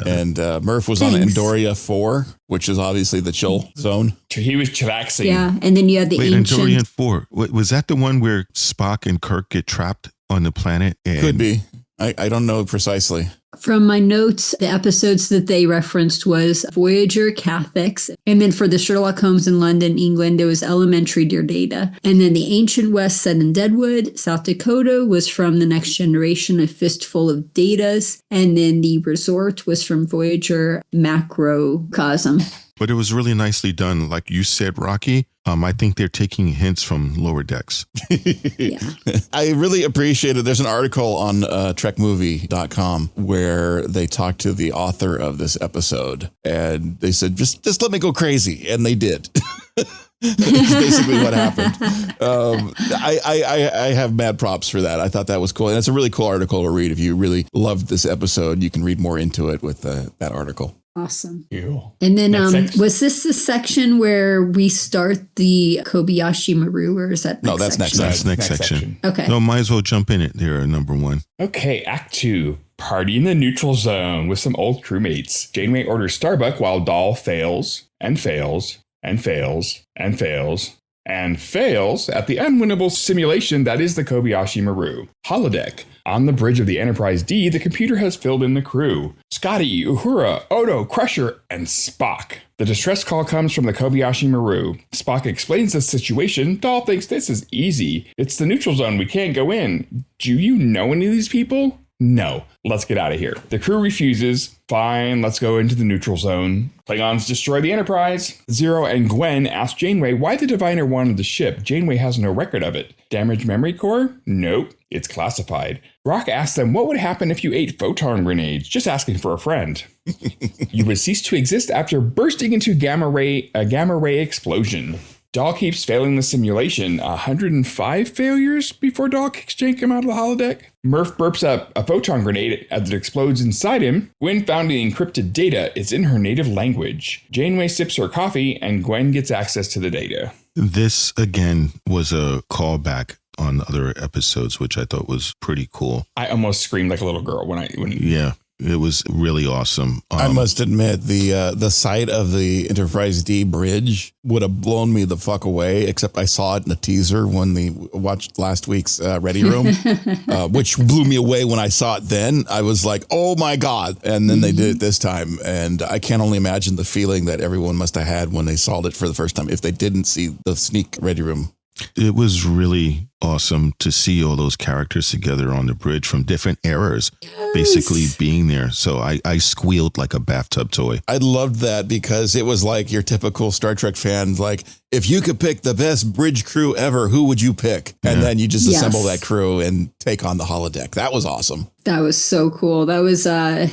And Murf was on Thanks. Andoria 4, which is obviously the chill zone. He was chillaxing. Yeah, and then you had the Wait, ancient. Andorian 4. Was that the one where Spock and Kirk get trapped on the planet? And Could be. I don't know precisely. From my notes, the episodes that they referenced was Voyager, Catholics, and then for the Sherlock Holmes in London, England, it was Elementary, Dear Data. And then the Ancient West set in Deadwood. South Dakota was from The Next Generation, A Fistful of Datas. And then the Resort was from Voyager, Macrocosm. But it was really nicely done. Like you said, Rocky, I think they're taking hints from Lower Decks. Yeah. I really appreciate it. There's an article on trekmovie.com where they talked to the author of this episode, and they said, just let me go crazy. And they did. That's basically what happened. I have mad props for that. I thought that was cool. And it's a really cool article to read. If you really loved this episode, you can read more into it with that article. Awesome. Ew. And then, Next was this the section where we start the Kobayashi Maru, or is that No, that's section? That's next section. Okay. No, might as well jump in it there, number one. Okay, Act 2. Party in the neutral zone with some old crewmates. Janeway orders Starbuck while Dahl fails and fails and fails and fails and fails at the unwinnable simulation that is the Kobayashi Maru. Holodeck. On the bridge of the Enterprise D, the computer has filled in the crew. Scotty, Uhura, Odo, Crusher, and Spock. The distress call comes from the Kobayashi Maru. Spock explains the situation. Dahl thinks this is easy. It's the neutral zone. We can't go in. Do you know any of these people? No. Let's get out of here. The crew refuses. Fine, let's go into the neutral zone. Klingons destroy the Enterprise. Zero and Gwen ask Janeway why the Diviner wanted the ship. Janeway has no record of it. Damaged memory core? Nope. It's classified. Rok asks them what would happen if you ate photon grenades, just asking for a friend. You would cease to exist after bursting into a gamma ray explosion. Dahl keeps failing the simulation. 105 failures before Dahl kicks Jankum out of the holodeck. Murf burps up a photon grenade as it explodes inside him. Gwen found the encrypted data. It's in her native language. Janeway sips her coffee, and Gwen gets access to the data. This, again, was a callback on other episodes, which I thought was pretty cool. I almost screamed like a little girl when Yeah, it was really awesome. I must admit, the sight of the Enterprise D bridge would have blown me the fuck away, except I saw it in the teaser when we watched last week's Ready Room, which blew me away when I saw it then. I was like, oh my God. And then they did it this time. And I can only imagine the feeling that everyone must have had when they saw it for the first time if they didn't see the sneak Ready Room. It was really awesome to see all those characters together on the bridge from different eras, basically being there. So I squealed like a bathtub toy. I loved that because it was like your typical Star Trek fan, like, if you could pick the best bridge crew ever, who would you pick? And then you just assemble that crew and take on the holodeck. That was awesome. That was so cool. That was that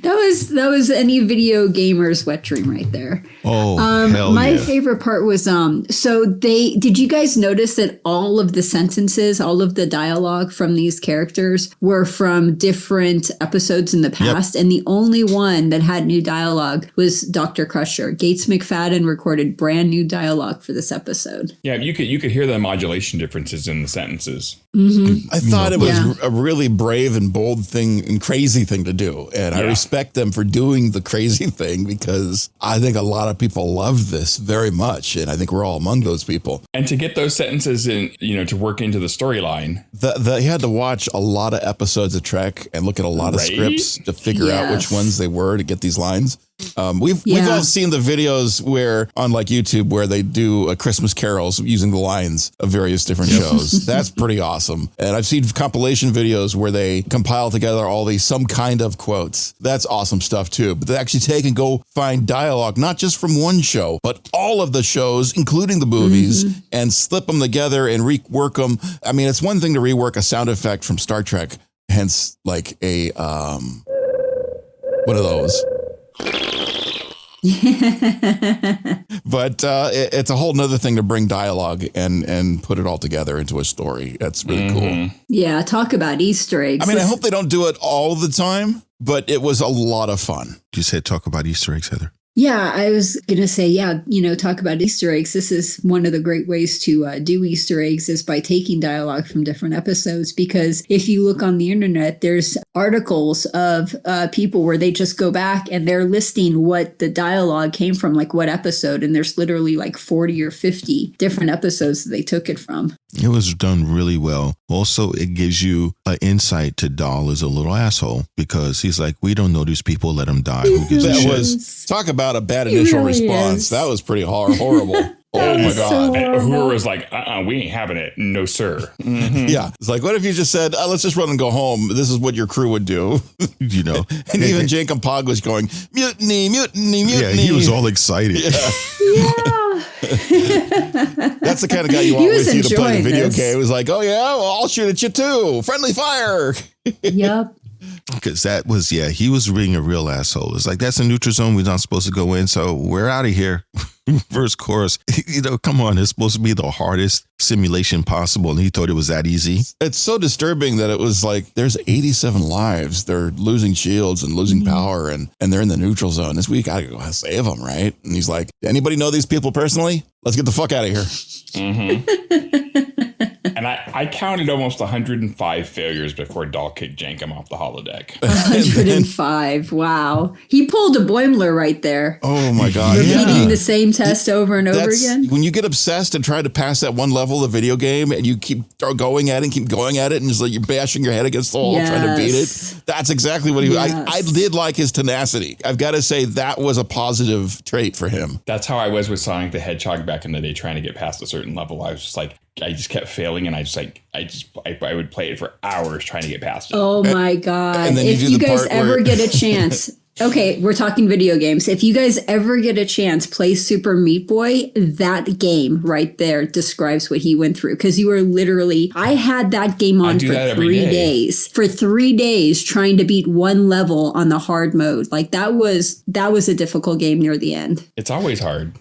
was any video gamer's wet dream right there. Oh, hell my yeah. favorite part was so did you guys notice that all of the sentences, all of the dialogue from these characters were from different episodes in the past, and the only one that had new dialogue was Dr. Crusher. Gates McFadden recorded brand new dialogue for this episode. Yeah, you could hear the modulation differences in the sentences. I thought it was a really brave and bold thing and crazy thing to do. And I respect them for doing the crazy thing because I think a lot of people love this very much. And I think we're all among those people. And to get those sentences in, to work into the storyline. You had to watch a lot of episodes of Trek and look at a lot of scripts to figure out which ones they were to get these lines. We've all seen the videos where on like YouTube where they do Christmas carols using the lines of various different shows. That's pretty awesome. And I've seen compilation videos where they compile together all these some kind of quotes. That's awesome stuff too. But they actually take and go find dialogue, not just from one show, but all of the shows, including the movies, and slip them together and rework them. I mean, it's one thing to rework a sound effect from Star Trek, hence like a one of those. But it's a whole nother thing to bring dialogue and put it all together into a story. That's really cool. Yeah, talk about Easter eggs. I mean, I hope they don't do it all the time, but it was a lot of fun. You said talk about Easter eggs, Heather. Yeah, I was going to say, talk about Easter eggs. This is one of the great ways to do Easter eggs is by taking dialogue from different episodes. Because if you look on the internet, there's articles of people where they just go back and they're listing what the dialogue came from, like what episode. And there's literally like 40 or 50 different episodes that they took it from. It was done really well. Also, it gives you an insight to Dahl as a little asshole because he's like, we don't know these people, let them die. Who gives a shit? Talk about a bad initial response. That was pretty horrible. Oh my God. Uhura was like, we ain't having it. No, sir. Mm-hmm. Yeah. It's like, what if you just said, let's just run and go home. This is what your crew would do. You know, and even Jacob Pog was going, mutiny, mutiny, mutiny. Yeah, he was all excited. Yeah. That's the kind of guy you want with you to play the video game. It was like, oh yeah, well, I'll shoot at you too. Friendly fire. Yep. Because that was, he was being a real asshole. It's like, that's a neutral zone. We're not supposed to go in. So we're out of here. First course, come on. It's supposed to be the hardest simulation possible. And he thought it was that easy. It's so disturbing that it was like, there's 87 lives. They're losing shields and losing power and they're in the neutral zone. This week, I gotta go save them, right? And he's like, anybody know these people personally? Let's get the fuck out of here. Mm-hmm. And I counted almost 105 failures before Dahl kicked Jankum off the holodeck. 105. Wow. He pulled a Boimler right there. Oh my God. Repeating the same test over and over again. When you get obsessed and try to pass that one level of the video game and you keep going at it and it's like you're bashing your head against the wall trying to beat it. That's exactly what he was. I did like his tenacity. I've got to say that was a positive trait for him. That's how I was with Sonic the Hedgehog back in the day, trying to get past a certain level. I was just like, I just kept failing, and I would play it for hours trying to get past it. Oh my God. If you guys ever get a chance, okay, we're talking video games. If you guys ever get a chance, play Super Meat Boy. That game right there describes what he went through. Because you were literally, I had that game on for 3 days. For 3 days trying to beat one level on the hard mode. Like that was a difficult game near the end. It's always hard.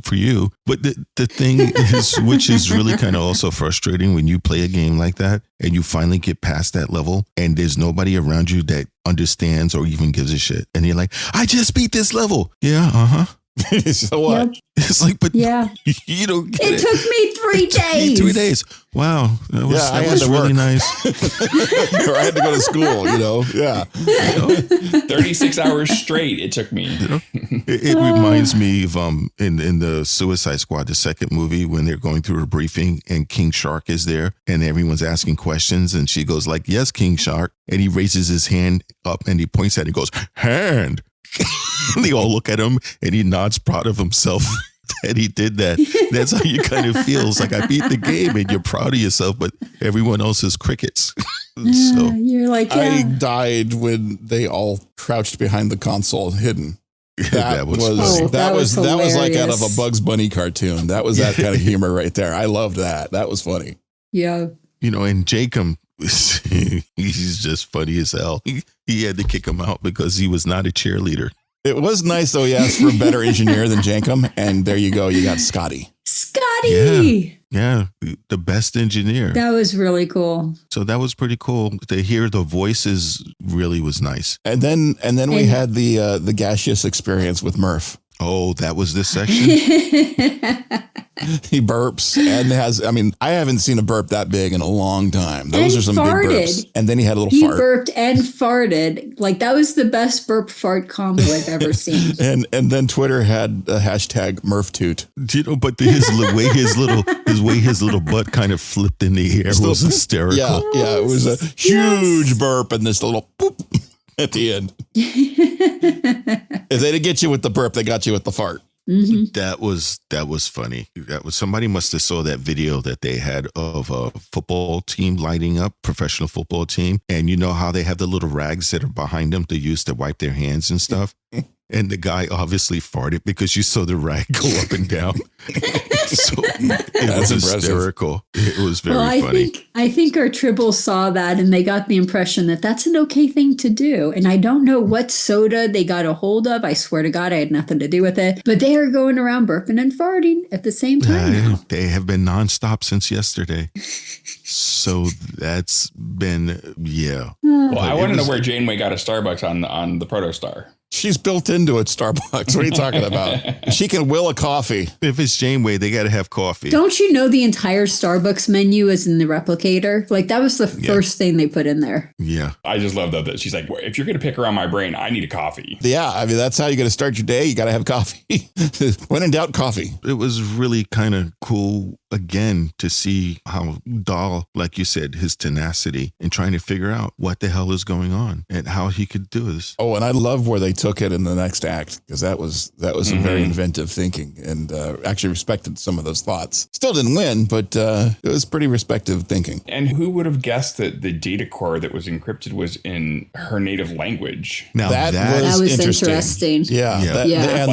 For you. But the thing is, which is really kind of also frustrating when you play a game like that and you finally get past that level and there's nobody around you that understands or even gives a shit. And you're like, I just beat this level. Yeah, uh-huh. So what? Yep. It's like, but you don't get it. Took me 3 days. 3 days. Wow. That was really nice. Or I had to go to school, Yeah. 36 hours straight it took me. It reminds me of in the Suicide Squad, the second movie, when they're going through a briefing and King Shark is there and everyone's asking questions and she goes like, yes, King Shark. And he raises his hand up and he points at it and goes, hand. And they all look at him and he nods proud of himself that he did that. That's how you kind of feel. It's like, I beat the game and you're proud of yourself, but everyone else is crickets. So you're like, I died when they all crouched behind the console hidden. That was like out of a Bugs Bunny cartoon. That was that kind of humor right there. I loved that. That was funny. Yeah. And Jacob, he's just funny as hell. He had to kick him out because he was not a cheerleader. It was nice, though. He asked for a better engineer than Jankum. And there you go. You got Scotty. Yeah, the best engineer. That was really cool. So that was pretty cool. To hear the voices really was nice. And then we had the gaseous experience with Murf. Oh, that was this section? He burps and I haven't seen a burp that big in a long time. Those are some farted. Big burps. And then he had a little fart. He burped and farted. Like that was the best burp fart combo I've ever seen. and then Twitter had a hashtag Murftoot. But his way his little butt kind of flipped in the air was hysterical. Yeah, it was a huge burp and this little boop at the end. If they didn't get you with the burp, they got you with the fart. Mm-hmm. That was funny. Somebody must have saw that video that they had of a football team lighting up, professional football team. And you know how they have the little rags that are behind them to use to wipe their hands and stuff. And the guy obviously farted because you saw the rag go up and down. So it was hysterical. It was very funny. I think our Tribble saw that and they got the impression that that's an okay thing to do. And I don't know what soda they got a hold of. I swear to God, I had nothing to do with it. But they are going around burping and farting at the same time. They have been nonstop since yesterday. So that's been, Well, I want to know where Janeway got a Starbucks on the Protostar. She's built into it, Starbucks. What are you talking about? She can will a coffee. If it's Janeway, they got to have coffee. Don't you know the entire Starbucks menu is in the replicator? Like, that was the first thing they put in there. Yeah. I just love that she's like, if you're going to pick around my brain, I need a coffee. Yeah, I mean, that's how you got to start your day. You got to have coffee. When in doubt, coffee. It was really kind of cool, again, to see how Dahl, like you said, his tenacity in trying to figure out what the hell is going on and how he could do this. Oh, and I love where they took it in the next act, because that was some very inventive thinking, and actually respected some of those thoughts. Still didn't win, but it was pretty respective thinking. And who would have guessed that the data core that was encrypted was in her native language? Now That was interesting. Yeah.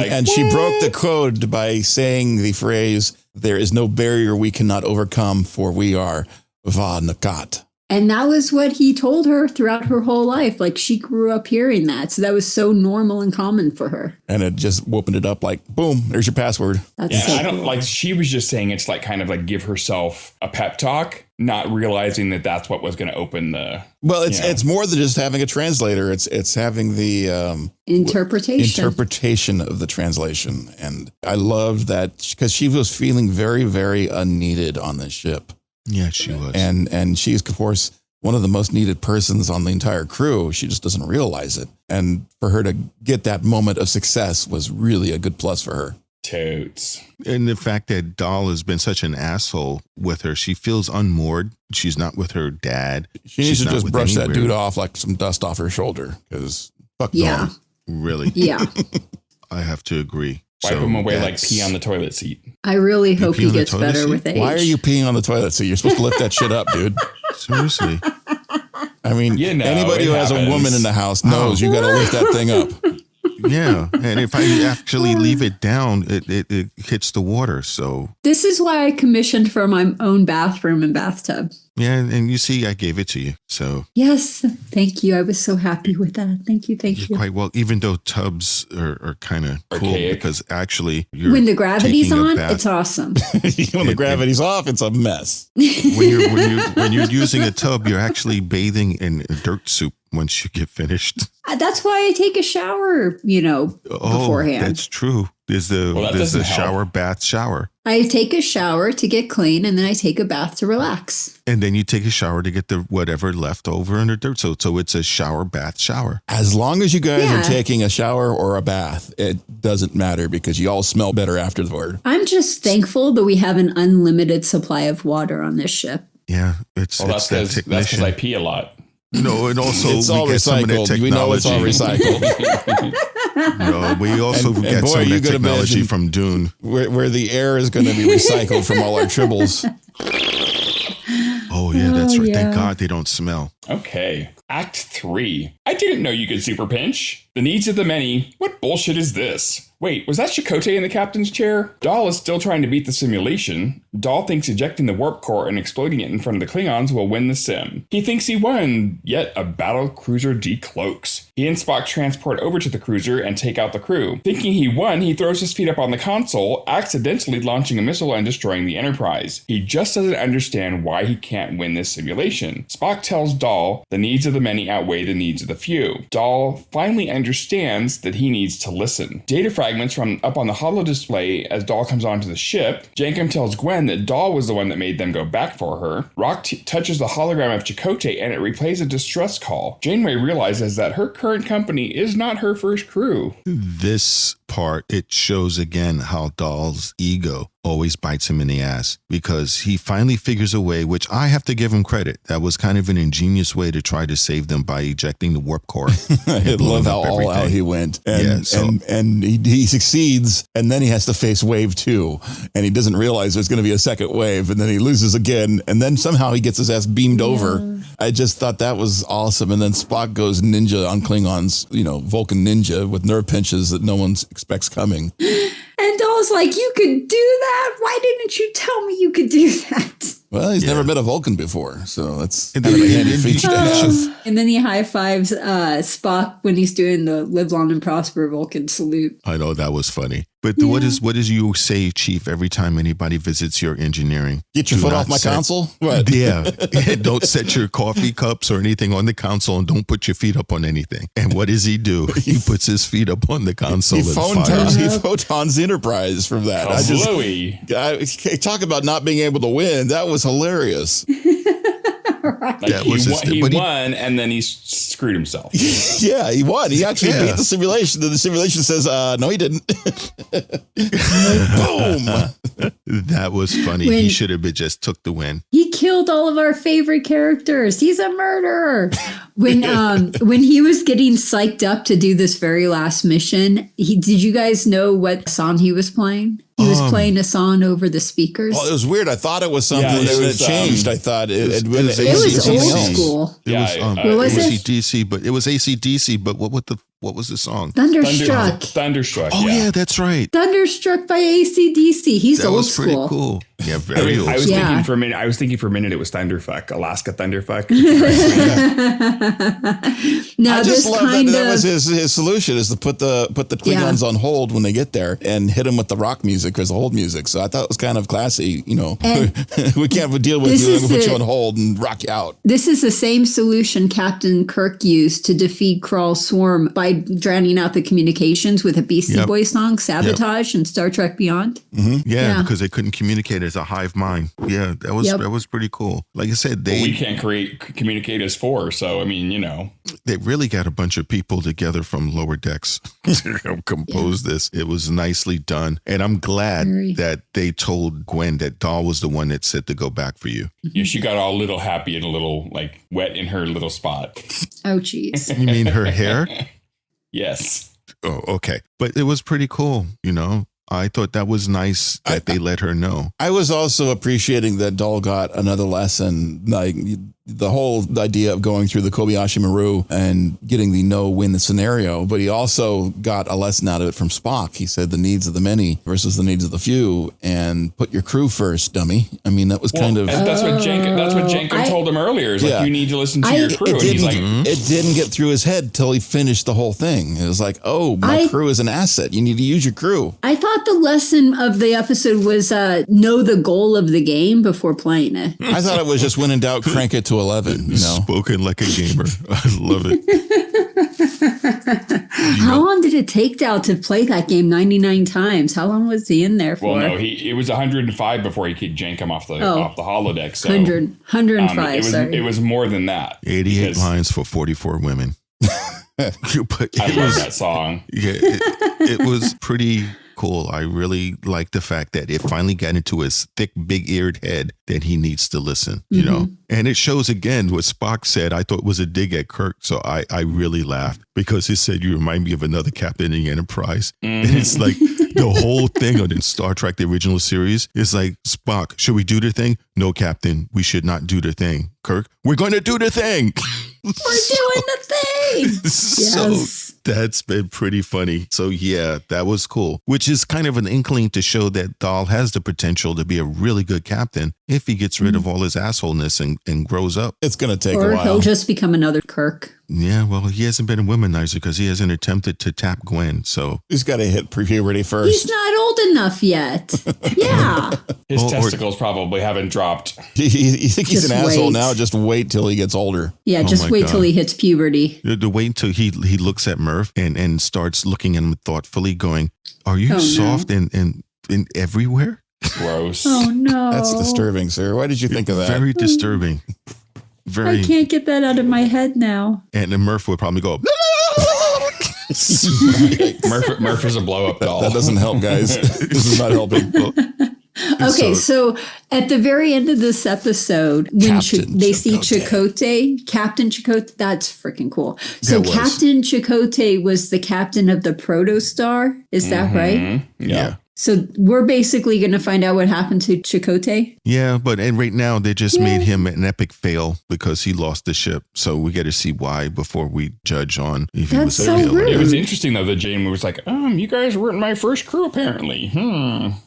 And she broke the code by saying the phrase, "There is no barrier we cannot overcome, for we are Va-Nakat." And that was what he told her throughout her whole life. Like, she grew up hearing that. So that was so normal and common for her. And it just opened it up like, boom, there's your password. That's so I don't cool. like, she was just saying it's like kind of like give herself a pep talk, not realizing that that's what was going to open the. Well, it's more than just having a translator. It's having the interpretation of the translation. And I loved that because she was feeling very, very unneeded on this ship. Yeah, she was. And she's, of course, one of the most needed persons on the entire crew. She just doesn't realize it. And for her to get that moment of success was really a good plus for her. Totes. And the fact that Dahl has been such an asshole with her, she feels unmoored. She's not with her dad. She needs to just brush anywhere. that dude off like some dust off her shoulder, because fuck Yeah. Dahl. Really? Yeah. I have to agree. Wipe him away like pee on the toilet seat. I really hope pee he on the gets toilet better seat? with age. Why are you peeing on the toilet seat? You're supposed to lift that shit up, dude. Seriously. I mean, You know, anybody it who has happens. a woman in the house knows you got to lift that thing up. Yeah. And if I actually leave it down, it hits the water. So, This is why I commissioned for my own bathroom and bathtub. yeah. And you see, I gave it to you. So, Yes. Thank you. I was so happy with that. Thank you. Thank you. quite well, even though tubs are kind of cool, Archaic. because actually you're When the gravity's taking a on, bath. it's awesome. When the gravity's off, it's a mess. when you're using a tub, you're actually bathing in dirt soup once you get finished. That's why I take a shower, beforehand. That's true. There's the doesn't help. shower, bath, shower. I take a shower to get clean, and then I take a bath to relax. And then you take a shower to get the whatever left over in the dirt. So it's a shower, bath, shower. As long as you guys Yeah. are taking a shower or a bath, it doesn't matter because you all smell better afterward. I'm just thankful that we have an unlimited supply of water on this ship. Yeah, it's Well, that's that because technician. I pee a lot. No, and also It's all we get some of that recycled. technology. We know it's all recycled. No, we also And get boy, some of you that could technology imagine- from Dune. where the air is going to be recycled from all our tribbles. Oh yeah, that's right. yeah. Thank God they don't smell. Okay. Act 3. I didn't know you could super pinch. The needs of the many. What bullshit is this? Wait, was that Chakotay in the captain's chair? Dahl is still trying to beat the simulation. Dahl thinks ejecting the warp core and exploding it in front of the Klingons will win the sim. He thinks he won, yet a battle cruiser decloaks. He and Spock transport over to the cruiser and take out the crew. Thinking he won, he throws his feet up on the console, accidentally launching a missile and destroying the Enterprise. He just doesn't understand why he can't win this simulation. Spock tells Dahl the needs of the many outweigh the needs of the few. Dahl finally understands that he needs to listen. Data fragments from up on the holo display as Dahl comes onto the ship. Jankum tells Gwen that Dahl was the one that made them go back for her. Rok-Tahk touches the hologram of Chakotay and it replays a distress call. Janeway realizes that her current company is not her first crew. This part, it shows again how Dahl's ego always bites him in the ass, because he finally figures a way, which I have to give him credit. That was kind of an ingenious way to try to save them by ejecting the warp core. I love how all out he went. And he succeeds, and then he has to face wave 2, and he doesn't realize there's going to be a second wave, and then he loses again, and then somehow he gets his ass beamed over. I just thought that was awesome. And then Spock goes ninja on Klingons, Vulcan ninja with nerve pinches that no one expects coming. And Dahl's like, you could do that? Why didn't you tell me you could do that? Well, he's never met a Vulcan before, so that's kind of a handy feature to have. And then he high fives Spock when he's doing the live long and prosper Vulcan salute. I know that was funny. But what is you say, Chief, every time anybody visits your engineering? Get your foot off my console? What? Yeah. Don't set your coffee cups or anything on the console, and don't put your feet up on anything. And what does he do? He puts his feet up on the console He photons the Enterprise from that. I talk about not being able to win. That was hilarious. Like he won, and then he screwed himself. Yeah, he won. He actually beat the simulation. And the simulation says, no, he didn't. Boom. That was funny. He should have just took the win. He killed all of our favorite characters. He's a murderer. When he was getting psyched up to do this very last mission, did you guys know what song he was playing? He was playing a song over the speakers. Well, it was weird. I thought it was something that changed. I thought it was old school. It was AC/DC, but it was AC/DC. But what was the song? Thunderstruck. Thunderstruck. Oh yeah, that's right. Thunderstruck by AC/DC. He's that old was school. Pretty cool. Yeah, very old. I was thinking for a minute it was Thunderfuck, Alaska Thunderfuck. Now I just love that was his solution is to put the Klingons on hold when they get there and hit them with the rock music or the hold music. So I thought it was kind of classy. You know, we can't deal with you. We'll put you on hold and rock you out. This is the same solution Captain Kirk used to defeat Krall's swarm by drowning out the communications with a Beastie Boys song, Sabotage, in Star Trek Beyond. Mm-hmm. Yeah, because they couldn't communicate as a hive mind. Yeah, that was pretty cool. Like I said, we can't communicate as four. So, I mean, you know. They really got a bunch of people together from lower decks to compose this. It was nicely done. And I'm glad that they told Gwen that Dahl was the one that said to go back for you. Yeah, she got all little happy and a little like wet in her little spot. Oh, geez. You mean her hair? Yes. Oh, okay. But it was pretty cool, you know. I thought that was nice that they let her know. I was also appreciating that Dahl got another lesson, like the whole idea of going through the Kobayashi Maru and getting the no-win scenario, but he also got a lesson out of it from Spock. He said the needs of the many versus the needs of the few, and put your crew first, dummy. I mean, that was kind of... That's what Jenkins told him earlier. Is like, you need to listen to your crew. It didn't get through his head till he finished the whole thing. It was like, my crew is an asset. You need to use your crew. I thought the lesson of the episode was know the goal of the game before playing it. I thought it was just when in doubt, crank it to 11. You know, spoken like a gamer. I love it. How long did it take Dal to play that game 99 times? How long was he in there for? Well, no, it was 105 before he could jank him off the holodeck. So 105. It was more than that. 88 lines for 44 women. I love that song. Yeah, it was pretty cool. I really like the fact that it finally got into his thick, big-eared head that he needs to listen, you know? And it shows again what Spock said. I thought was a dig at Kirk. So I really laughed because he said, you remind me of another captain in the Enterprise. And it's like the whole thing on Star Trek, the original series, is like, Spock, should we do the thing? No, Captain, we should not do the thing. Kirk, we're going to do the thing. We're doing the thing. So that's been pretty funny. So yeah, that was cool, which is kind of an inkling to show that Dahl has the potential to be a really good captain if he gets rid of all his assholeness and grows up. It's going to take a while. Or he'll just become another Kirk. Yeah, well, he hasn't been a womanizer because he hasn't attempted to tap Gwen. So he's got to hit puberty first. He's not old enough yet. Yeah. His testicles probably haven't dropped. You think he's an asshole now? Just wait till he gets older. Yeah, just wait till he hits puberty. To wait until he looks at Murf and starts looking at him thoughtfully going, are you soft and everywhere? Gross. Oh, no. That's disturbing, sir. Why did you think of that? Very disturbing. I can't get that out of my head now. And then Murf would probably go, Murf is a blow-up doll. That doesn't help, guys. This is not helping. Okay, so at the very end of this episode, when they see Chakotay, Captain Chakotay, that's freaking cool. So Captain Chakotay was the captain of the Protostar. Is that right? Yeah. So we're basically going to find out what happened to Chakotay. Yeah, and right now they just made him an epic fail because he lost the ship. So we got to see why before we judge on if he was a fail. Rude. It was interesting though that Janeway was like, you guys weren't my first crew apparently.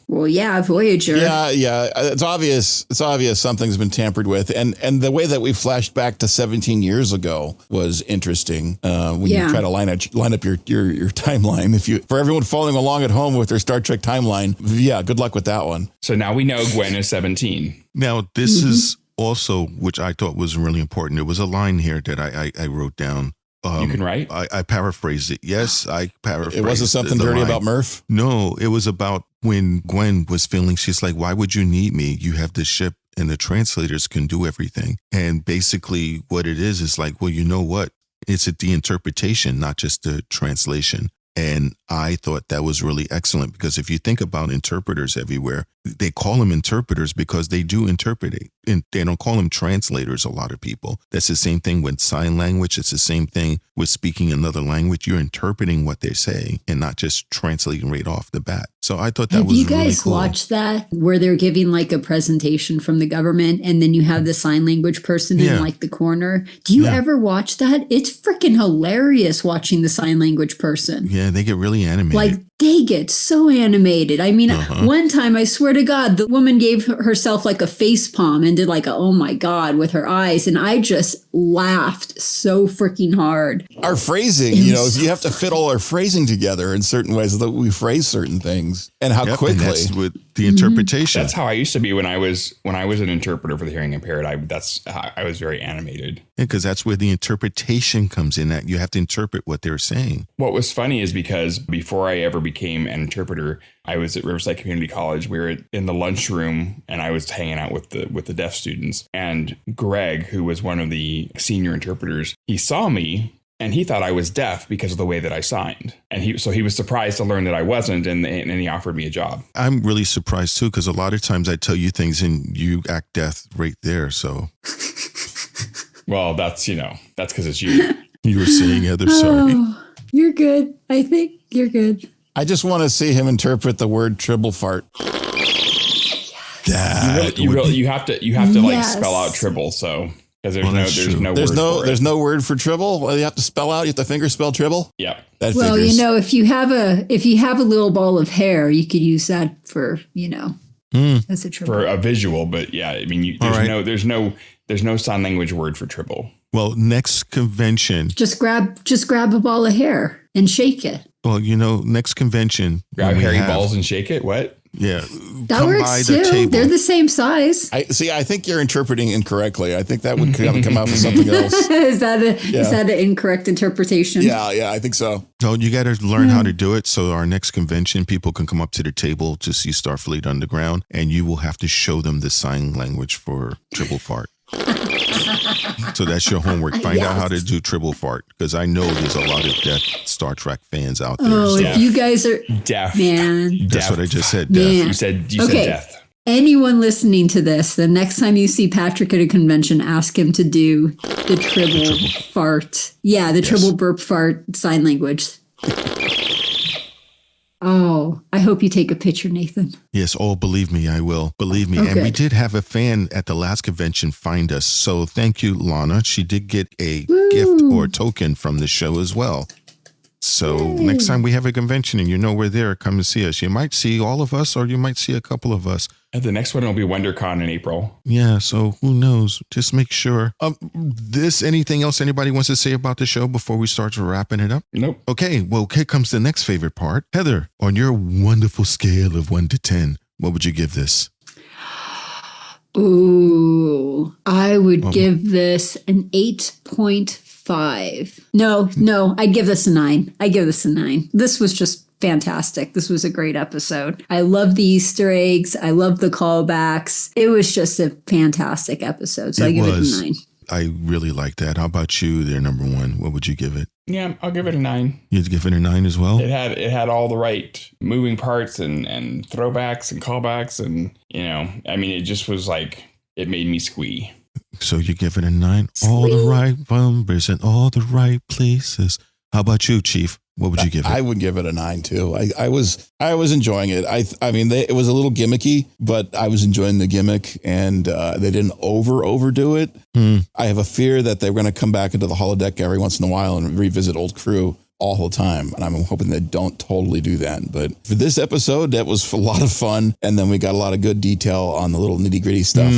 Well, yeah, Voyager. Yeah. It's obvious. It's obvious something's been tampered with. And the way that we flashed back to 17 years ago was interesting. When you try to line up your timeline. For everyone following along at home with their Star Trek timeline, good luck with that one. So now we know Gwen is 17. Now, this is also, which I thought was really important. There was a line here that I wrote down. You can write? I paraphrased it. Yes, I paraphrased it. It wasn't something dirty about Murf? No, it was about when Gwen was feeling, she's like, why would you need me? You have the ship and the translators can do everything. And basically what it is like, well, you know what? It's the interpretation, not just the translation. And I thought that was really excellent because if you think about interpreters everywhere, they call them interpreters because they do interpret it. And they don't call them translators, a lot of people. That's the same thing with sign language. It's the same thing with speaking another language. You're interpreting what they're saying and not just translating right off the bat. So I thought that was really cool. Have you guys watched that where they're giving like a presentation from the government and then you have the sign language person in like the corner? Do you ever watch that? It's freaking hilarious watching the sign language person. Yeah, they get really animated. Like they get so animated. I mean, one time, I swear to God, the woman gave herself like a face palm and did like a, oh my God, with her eyes. And I just laughed so freaking hard. Our phrasing, you have to fit all our phrasing together in certain ways that we phrase certain things and how quickly. And that's with the interpretation. That's how I used to be when I was an interpreter for the hearing impaired. I was very animated. Because that's where the interpretation comes in, that you have to interpret what they're saying. What was funny is because before I ever became an interpreter, I was at Riverside Community College. We were in the lunchroom and I was hanging out with the deaf students. And Greg, who was one of the senior interpreters, he saw me and he thought I was deaf because of the way that I signed. And he was surprised to learn that I wasn't. And he offered me a job. I'm really surprised, too, because a lot of times I tell you things and you act deaf right there. So. Well, that's because it's you. You were saying, Heather, sorry. Oh, you're good. I think you're good. I just want to see him interpret the word Tribble-fart. You have to like spell out Tribble. So because there's no word for Tribble. Well, you have to spell out. You have to finger spell Tribble. Yeah. That well, figures. if you have a little ball of hair, you could use that for as a Tribble for a visual. But yeah, I mean, there's no sign language word for Tribble. Well, next convention. Just grab a ball of hair and shake it. Well, next convention. Grab hairy balls and shake it? What? Yeah. That works too. They're the same size. I think you're interpreting incorrectly. I think that would come out with something else. Is that an incorrect interpretation? Yeah, I think so. So you got to learn how to do it. So our next convention, people can come up to the table to see Starfleet Underground, and you will have to show them the sign language for Tribble-fart. So that's your homework. Find out how to do Tribble-fart, because I know there's a lot of deaf Star Trek fans out there. Oh, if you guys are deaf, man, that's what I just said. Man. Deaf. You said death. Anyone listening to this, the next time you see Patrick at a convention, ask him to do the Tribble-fart. Yeah, the Tribble burp fart sign language. Oh, I hope you take a picture, Nathan. Yes. Oh, believe me, I will. Believe me. Oh, and good. we did have a fan at the last convention find us. So thank you, Lana. She did get a gift or token from the show as well. So next time we have a convention and we're there, come and see us. You might see all of us or you might see a couple of us. And the next one will be WonderCon in April. Yeah, so who knows? Just make sure. Anything else anybody wants to say about the show before we start wrapping it up? Nope. Okay, well, here comes the next favorite part. Heather, on your wonderful scale of 1 to 10, what would you give this? Ooh, I would give this an 8.5. No, I'd give this a 9. This was just fantastic. This was a great episode. I love the Easter eggs. I love the callbacks. It was just a fantastic episode. So I give it a 9. I really like that. How about you there, number one? What would you give it? Yeah, I'll give it a 9. You'd give it a 9 as well? It had all the right moving parts and throwbacks and callbacks. And, it just was like, it made me squee. So you give it a 9? All the right bumpers in all the right places. How about you, Chief? What would you give it? I would give it a 9 too. I was enjoying it. It was a little gimmicky, but I was enjoying the gimmick, and they didn't overdo it. I have a fear that they're going to come back into the holodeck every once in a while and revisit old crew all the time. And I'm hoping they don't totally do that. But for this episode, that was a lot of fun. And then we got a lot of good detail on the little nitty gritty stuff,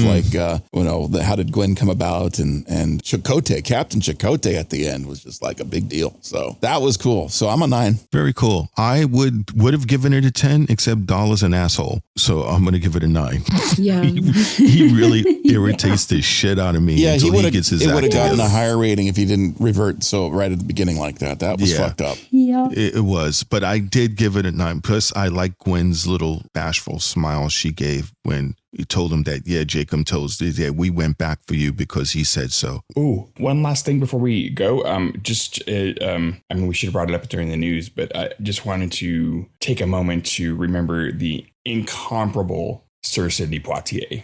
how did Gwen come about, and Chakotay, Captain Chakotay at the end was just like a big deal. So that was cool. So I'm a 9. Very cool. I would have given it a 10, except Doll an asshole. So I'm going to give it a 9. Yeah. he really irritates the shit out of me. Yeah, until he gets his it would have act gotten together. a higher rating if he didn't revert so right at the beginning like that. That was fucked up. Yeah. It was, but I did give it a 9. Plus, I like Gwen's little bashful smile she gave when he told him that, Jacob told us, we went back for you because he said so. Ooh, one last thing before we go. We should have brought it up during the news, but I just wanted to take a moment to remember the incomparable Sir Sidney Poitier,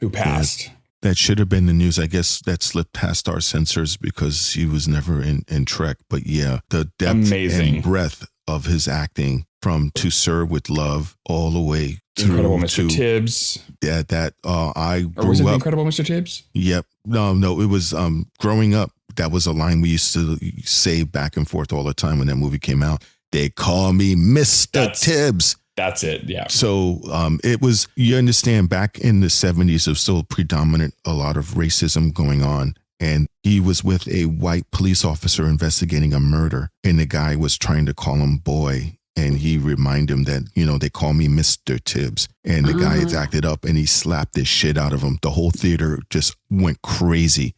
who passed. That should have been the news. I guess that slipped past our censors because he was never in Trek. But yeah, the depth and breadth of his acting from To Serve with Love all the way to Incredible Mr. Tibbs. Yeah, I grew or was it up. Incredible Mr. Tibbs? Yep. No, it was growing up. That was a line we used to say back and forth all the time when that movie came out. They call me Mr. Tibbs. That's it. Yeah. So it was, you understand, back in the 70s, there was still predominant a lot of racism going on. And he was with a white police officer investigating a murder. And the guy was trying to call him boy. And he reminded him that, they call me Mr. Tibbs. And the guy had acted up and he slapped the shit out of him. The whole theater just went crazy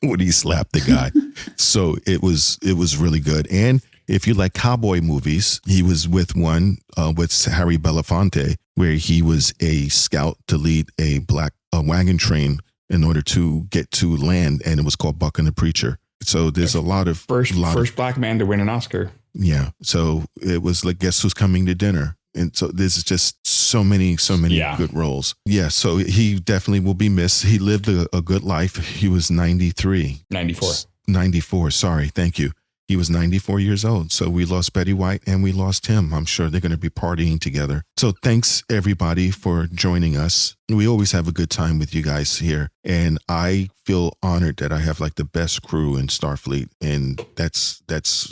when he slapped the guy. So it was really good. And if you like cowboy movies, he was with one with Harry Belafonte, where he was a scout to lead a black wagon train in order to get to land. And it was called Buck and the Preacher. So there's a lot of first black man to win an Oscar. Yeah. So it was like, Guess Who's Coming to Dinner? And so there's just so many good roles. Yeah. So he definitely will be missed. He lived a good life. He was 94. Sorry. Thank you. He was 94 years old. So we lost Betty White and we lost him. I'm sure they're going to be partying together. So thanks everybody for joining us. We always have a good time with you guys here. And I feel honored that I have like the best crew in Starfleet. And that's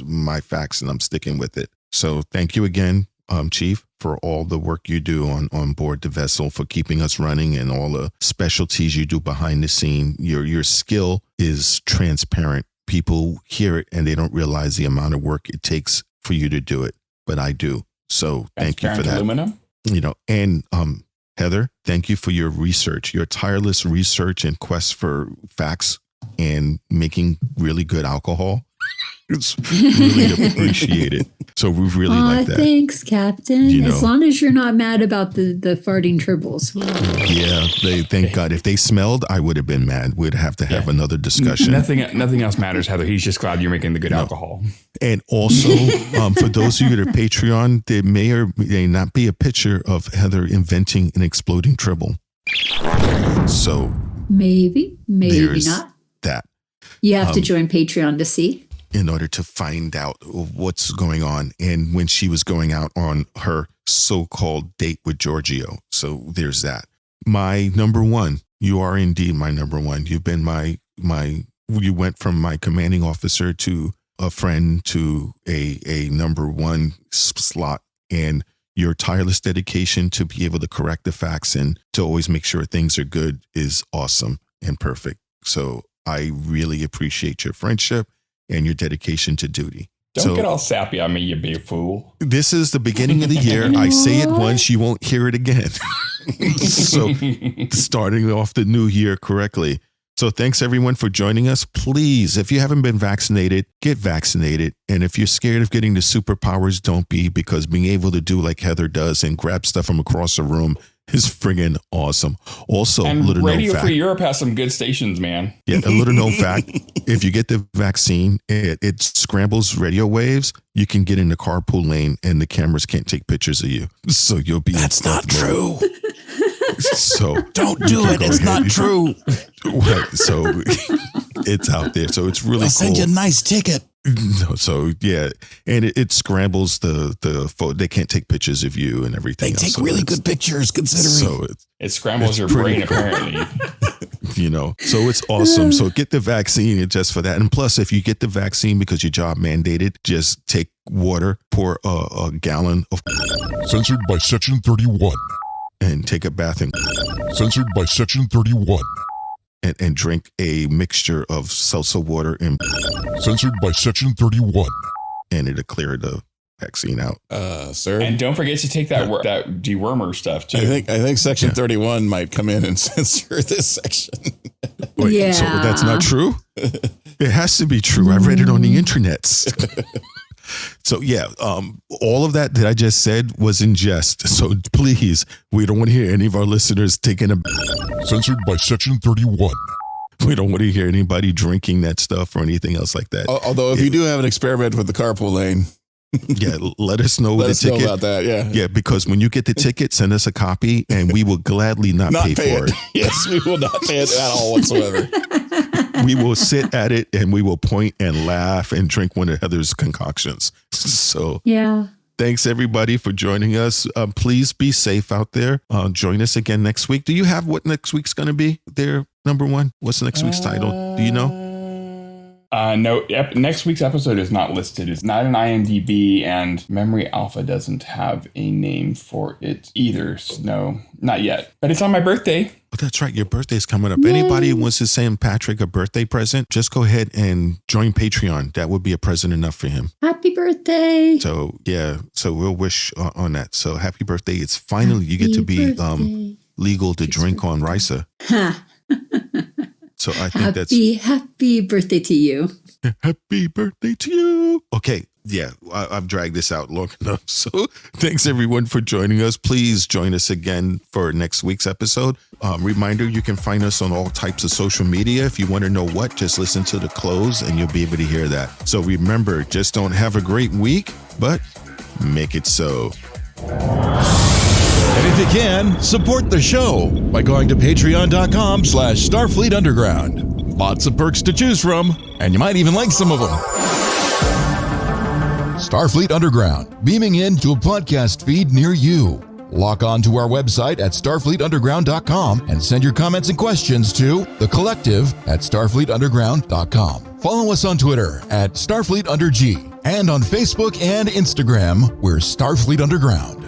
my facts and I'm sticking with it. So thank you again, Chief, for all the work you do on board the vessel, for keeping us running and all the specialties you do behind the scene. Your skill is transparent. People hear it and they don't realize the amount of work it takes for you to do it, but I do. So thank you for that. Aluminum. And Heather, thank you for your research, your tireless research and quest for facts and making really good alcohol. It's really appreciated. So we really like that. Thanks, Captain. As long as you're not mad about the farting tribbles. Yeah, thank God. If they smelled, I would have been mad. We'd have to have another discussion. Nothing else matters, Heather. He's just glad you're making the good alcohol. And also, for those of you that are Patreon, there may or may not be a picture of Heather inventing an exploding tribble. So maybe not. That. You have to join Patreon to see. In order to find out what's going on. And when she was going out on her so-called date with Giorgio. So there's that. My number one, you are indeed my number one. You've been you went from my commanding officer to a friend to a number one slot. And your tireless dedication to be able to correct the facts and to always make sure things are good is awesome and perfect. So I really appreciate your friendship and your dedication to duty. Don't get all sappy on me, you big fool. This is the beginning of the year. I say it once, you won't hear it again. So starting off the new year correctly. So thanks everyone for joining us. Please, if you haven't been vaccinated, get vaccinated. And if you're scared of getting the superpowers, don't be, because being able to do like Heather does and grab stuff from across the room is friggin' awesome. Also, and little Radio known fact. Free Europe has some good stations, man. Yeah, a little known fact. If you get the vaccine, it scrambles radio waves. You can get in the carpool lane and the cameras can't take pictures of you. So you'll be. That's not true. So don't do it. It's not true. Right. So It's out there. So it's really I'll cool. send you a nice ticket. No, so yeah, and it scrambles the photo. They can't take pictures of you and everything. They take so really good pictures, considering. So It scrambles your brain, apparently. So it's awesome. So get the vaccine just for that. And plus, if you get the vaccine because your job mandated, just take water, pour a gallon of Censored by Section 31. and take a bath and Censored by Section 31. and drink a mixture of salsa water and Censored by Section 31. and it'll clear the vaccine out. Sir. And don't forget to take that that dewormer stuff too. I think Section 31 might come in and censor this section. Wait, Yeah. so that's not true? It has to be true. I read it on the internet. So yeah, all of that I just said was in jest. So please, we don't want to hear any of our listeners taking a. Censored by Section 31. We don't want to hear anybody drinking that stuff or anything else like that. Although, if you do have an experiment with the carpool lane, Yeah, let us know let the us ticket. know about that. Yeah. Yeah, because when you get the ticket, send us a copy, and we will gladly not pay for it. Yes, we will not pay it at all whatsoever. We will sit at it and we will point and laugh and drink one of Heather's concoctions. So Yeah. thanks everybody for joining us. Please be safe out there. Join us again next week. Do you have what next week's going to be there? Number one, what's next week's title? Do you know? No, next week's episode is not listed. It's not an IMDb, and Memory Alpha doesn't have a name for it either. So no, not yet. But it's on my birthday. Oh, that's right. Your birthday's coming up. Anybody who wants to send Patrick a birthday present, just go ahead and join Patreon. That would be a present enough for him. Happy birthday. So yeah, so we'll wish on that. So happy birthday. It's finally, you get to be legal to drink on Risa. Ha. So I think Happy birthday to you. Happy birthday to you. Okay. Yeah, I've dragged this out long enough. So thanks everyone for joining us. Please join us again for next week's episode. Reminder, you can find us on all types of social media. If you want to know what, just listen to the close and you'll be able to hear that. So remember, just don't have a great week, but make it so. And if you can, support the show by going to patreon.com/Starfleet Underground. Lots of perks to choose from, and you might even like some of them. Starfleet Underground, beaming into a podcast feed near you. Log on to our website at starfleetunderground.com and send your comments and questions to thecollective@starfleetunderground.com. Follow us on Twitter at StarfleetUnderG and on Facebook and Instagram, we're Starfleet Underground.